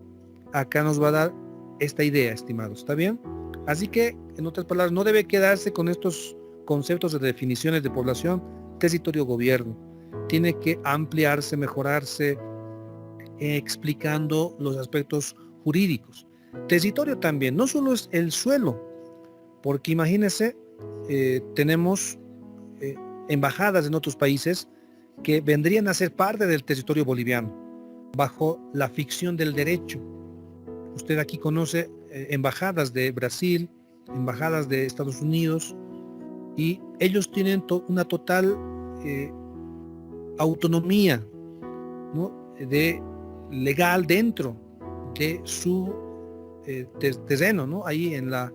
acá nos va a dar esta idea, estimados. ¿Está bien? Así que, en otras palabras, no debe quedarse con estos conceptos de definiciones de población, territorio, gobierno. Tiene que ampliarse, mejorarse, explicando los aspectos jurídicos. Territorio también, no solo es el suelo, porque imagínense, tenemos embajadas en otros países que vendrían a ser parte del territorio boliviano, bajo la ficción del derecho. Usted aquí conoce embajadas de Brasil, embajadas de Estados Unidos, y ellos tienen una total autonomía, ¿no?, legal dentro de su terreno, ¿no?, ahí en la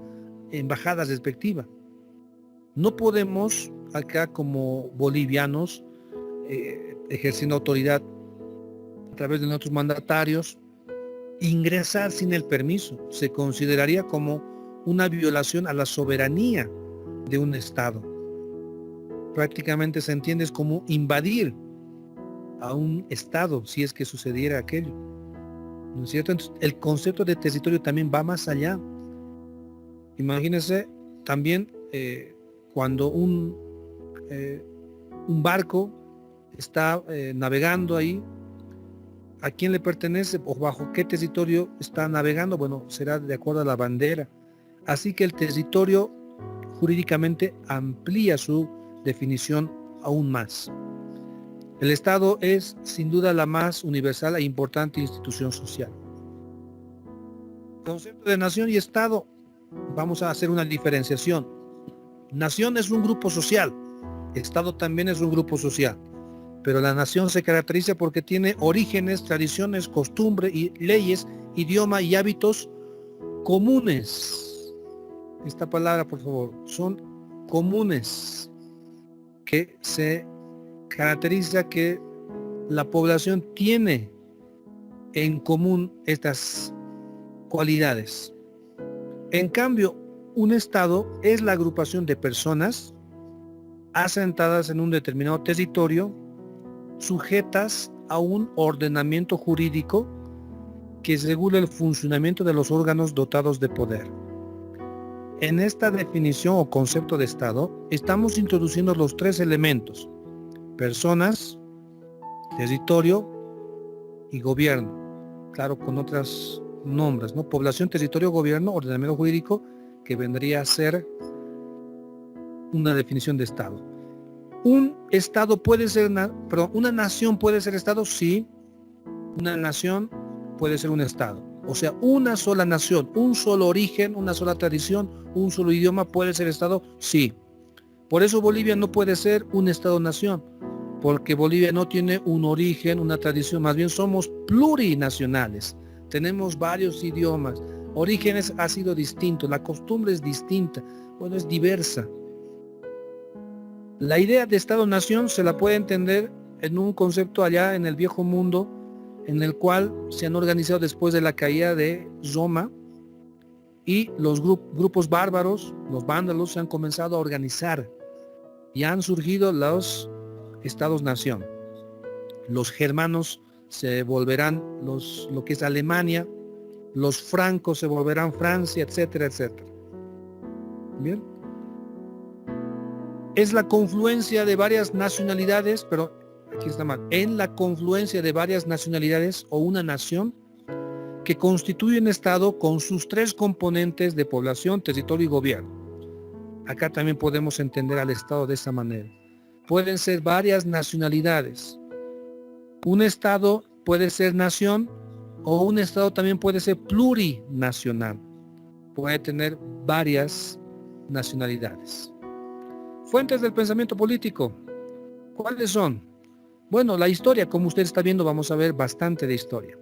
embajada respectiva. No podemos acá como bolivianos, ejerciendo autoridad a través de nuestros mandatarios, ingresar sin el permiso. Se consideraría como una violación a la soberanía de un Estado. Prácticamente se entiende como invadir a un Estado si es que sucediera aquello, ¿no es cierto? Entonces, el concepto de territorio también va más allá. Imagínense también cuando un barco está navegando ahí, ¿a quién le pertenece o bajo qué territorio está navegando? Bueno, será de acuerdo a la bandera. Así que el territorio jurídicamente amplía su definición aún más. El Estado es sin duda la más universal e importante institución social. Concepto de nación y Estado, vamos a hacer una diferenciación. Nación es un grupo social, Estado también es un grupo social, pero la nación se caracteriza porque tiene orígenes, tradiciones, costumbres y leyes, idioma y hábitos comunes. Esta palabra, por favor, son comunes, que se caracteriza que la población tiene en común estas cualidades. En cambio, un Estado es la agrupación de personas asentadas en un determinado territorio, sujetas a un ordenamiento jurídico que regula el funcionamiento de los órganos dotados de poder. En esta definición o concepto de Estado, estamos introduciendo los tres elementos: personas, territorio y gobierno. Claro, con otros nombres, ¿no? Población, territorio, gobierno, ordenamiento jurídico, que vendría a ser una definición de Estado. Un Estado puede ser, una nación puede ser Estado, sí. Una nación puede ser un Estado. O sea, una sola nación, un solo origen, una sola tradición, un solo idioma puede ser Estado, sí. Por eso Bolivia no puede ser un Estado-nación, porque Bolivia no tiene un origen, una tradición, más bien somos plurinacionales. Tenemos varios idiomas, orígenes ha sido distinto, la costumbre es distinta, bueno, es diversa. La idea de Estado-nación se la puede entender en un concepto allá en el viejo mundo, en el cual se han organizado después de la caída de Roma, y los grupos bárbaros, los vándalos, se han comenzado a organizar y han surgido los Estados-nación. Los germanos se volverán lo que es Alemania, los francos se volverán Francia, etcétera, etcétera. Bien. Es la confluencia de varias nacionalidades, pero aquí está mal, en la confluencia de varias nacionalidades o una nación que constituye un Estado con sus tres componentes de población, territorio y gobierno. Acá también podemos entender al Estado de esa manera. Pueden ser varias nacionalidades. Un Estado puede ser nación o un Estado también puede ser plurinacional. Puede tener varias nacionalidades. Fuentes del pensamiento político. ¿Cuáles son? Bueno, la historia, como usted está viendo, vamos a ver bastante de historia.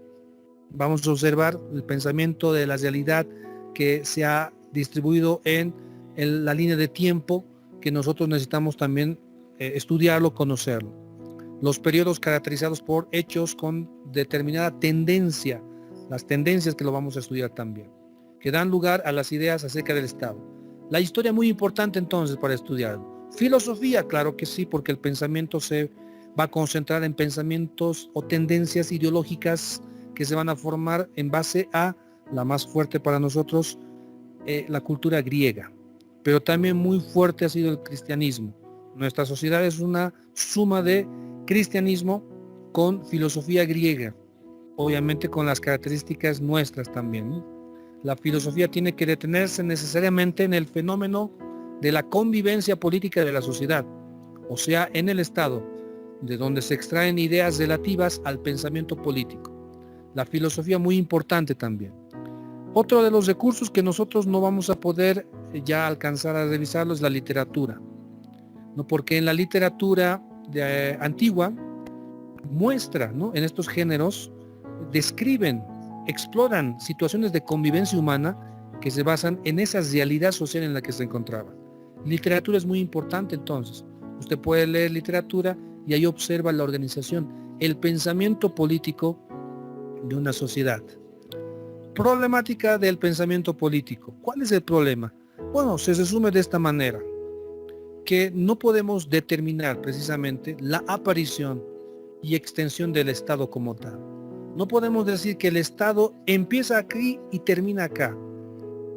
Vamos a observar el pensamiento de la realidad que se ha distribuido en la línea de tiempo que nosotros necesitamos también estudiarlo, conocerlo. Los periodos caracterizados por hechos con determinada tendencia, las tendencias que lo vamos a estudiar también, que dan lugar a las ideas acerca del Estado. La historia muy importante entonces para estudiarlo. Filosofía, claro que sí, porque el pensamiento se va a concentrar en pensamientos o tendencias ideológicas que se van a formar en base a la más fuerte para nosotros, la cultura griega. Pero también muy fuerte ha sido el cristianismo. Nuestra sociedad es una suma de cristianismo con filosofía griega, obviamente con las características nuestras también, ¿no? La filosofía tiene que detenerse necesariamente en el fenómeno de la convivencia política de la sociedad, o sea, en el Estado, de donde se extraen ideas relativas al pensamiento político. La filosofía muy importante también. Otro de los recursos que nosotros no vamos a poder ya alcanzar a revisarlo es la literatura, ¿no? Porque en la literatura antigua muestra, ¿no? En estos géneros describen, exploran situaciones de convivencia humana que se basan en esa realidad social en la que se encontraba. Literatura es muy importante entonces. Usted puede leer literatura y ahí observa la organización, el pensamiento político de una sociedad. Problemática del pensamiento político. ¿Cuál es el problema? Bueno, se resume de esta manera, que no podemos determinar precisamente la aparición y extensión del Estado como tal. No podemos decir que el Estado empieza aquí y termina acá,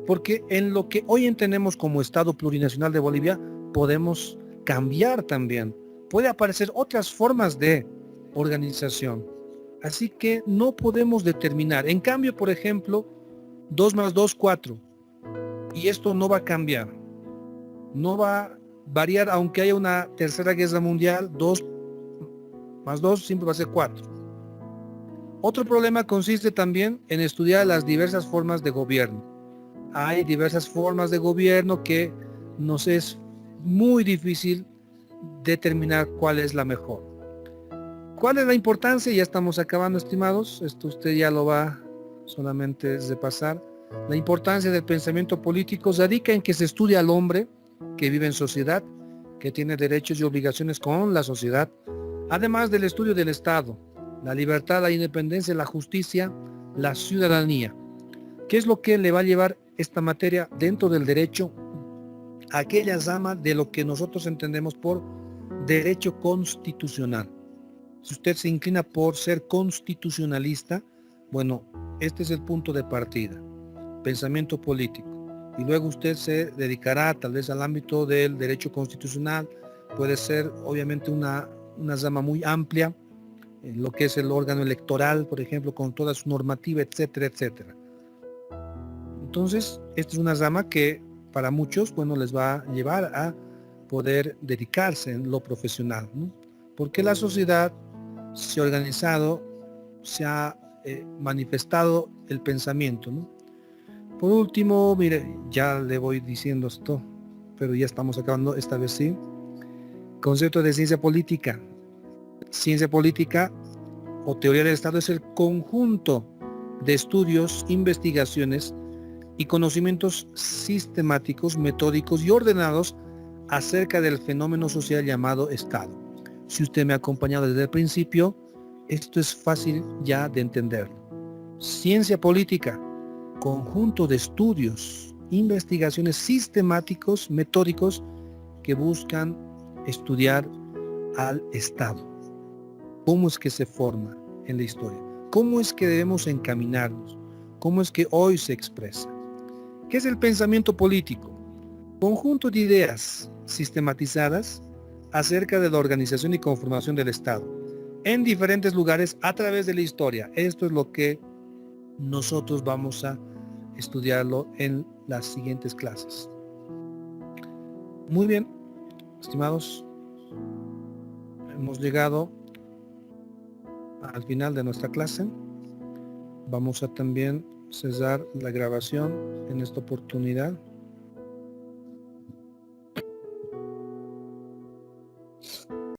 porque en lo que hoy entendemos como Estado plurinacional de Bolivia, podemos cambiar también. Puede aparecer otras formas de organización. Así que no podemos determinar. En cambio, por ejemplo, 2 más 2, 4. Y esto no va a cambiar. No va a variar, aunque haya una tercera guerra mundial, 2 más 2 siempre va a ser 4. Otro problema consiste también en estudiar las diversas formas de gobierno. Hay diversas formas de gobierno que nos es muy difícil determinar cuál es la mejor. ¿Cuál es la importancia? Ya estamos acabando, estimados. Esto usted ya lo va solamente repasar. La importancia del pensamiento político radica en que se estudia al hombre que vive en sociedad, que tiene derechos y obligaciones con la sociedad, además del estudio del Estado, la libertad, la independencia, la justicia, la ciudadanía. ¿Qué es lo que le va a llevar esta materia dentro del derecho? Aquella rama de lo que nosotros entendemos por derecho constitucional. Si usted se inclina por ser constitucionalista, bueno, este es el punto de partida, pensamiento político. Y luego usted se dedicará tal vez al ámbito del derecho constitucional, puede ser obviamente una rama muy amplia, en lo que es el órgano electoral, por ejemplo, con toda su normativa, etcétera, etcétera. Entonces, esta es una rama que para muchos, bueno, les va a llevar a poder dedicarse en lo profesional, ¿no? Porque la sociedad se ha organizado, se ha manifestado el pensamiento, ¿no? Por último, mire, ya le voy diciendo esto, pero ya estamos acabando, esta vez sí. Concepto de ciencia política. Ciencia política o teoría del Estado es el conjunto de estudios, investigaciones y conocimientos sistemáticos, metódicos y ordenados acerca del fenómeno social llamado Estado. Si usted me ha acompañado desde el principio, esto es fácil ya de entenderlo. Ciencia política, conjunto de estudios, investigaciones sistemáticos, metódicos que buscan estudiar al Estado. ¿Cómo es que se forma en la historia? ¿Cómo es que debemos encaminarnos? ¿Cómo es que hoy se expresa? ¿Qué es el pensamiento político? Conjunto de ideas sistematizadas acerca de la organización y conformación del Estado en diferentes lugares a través de la historia. Esto es lo que nosotros vamos a estudiarlo en las siguientes clases. Muy bien, estimados, hemos llegado al final de nuestra clase. Vamos a también cesar la grabación en esta oportunidad.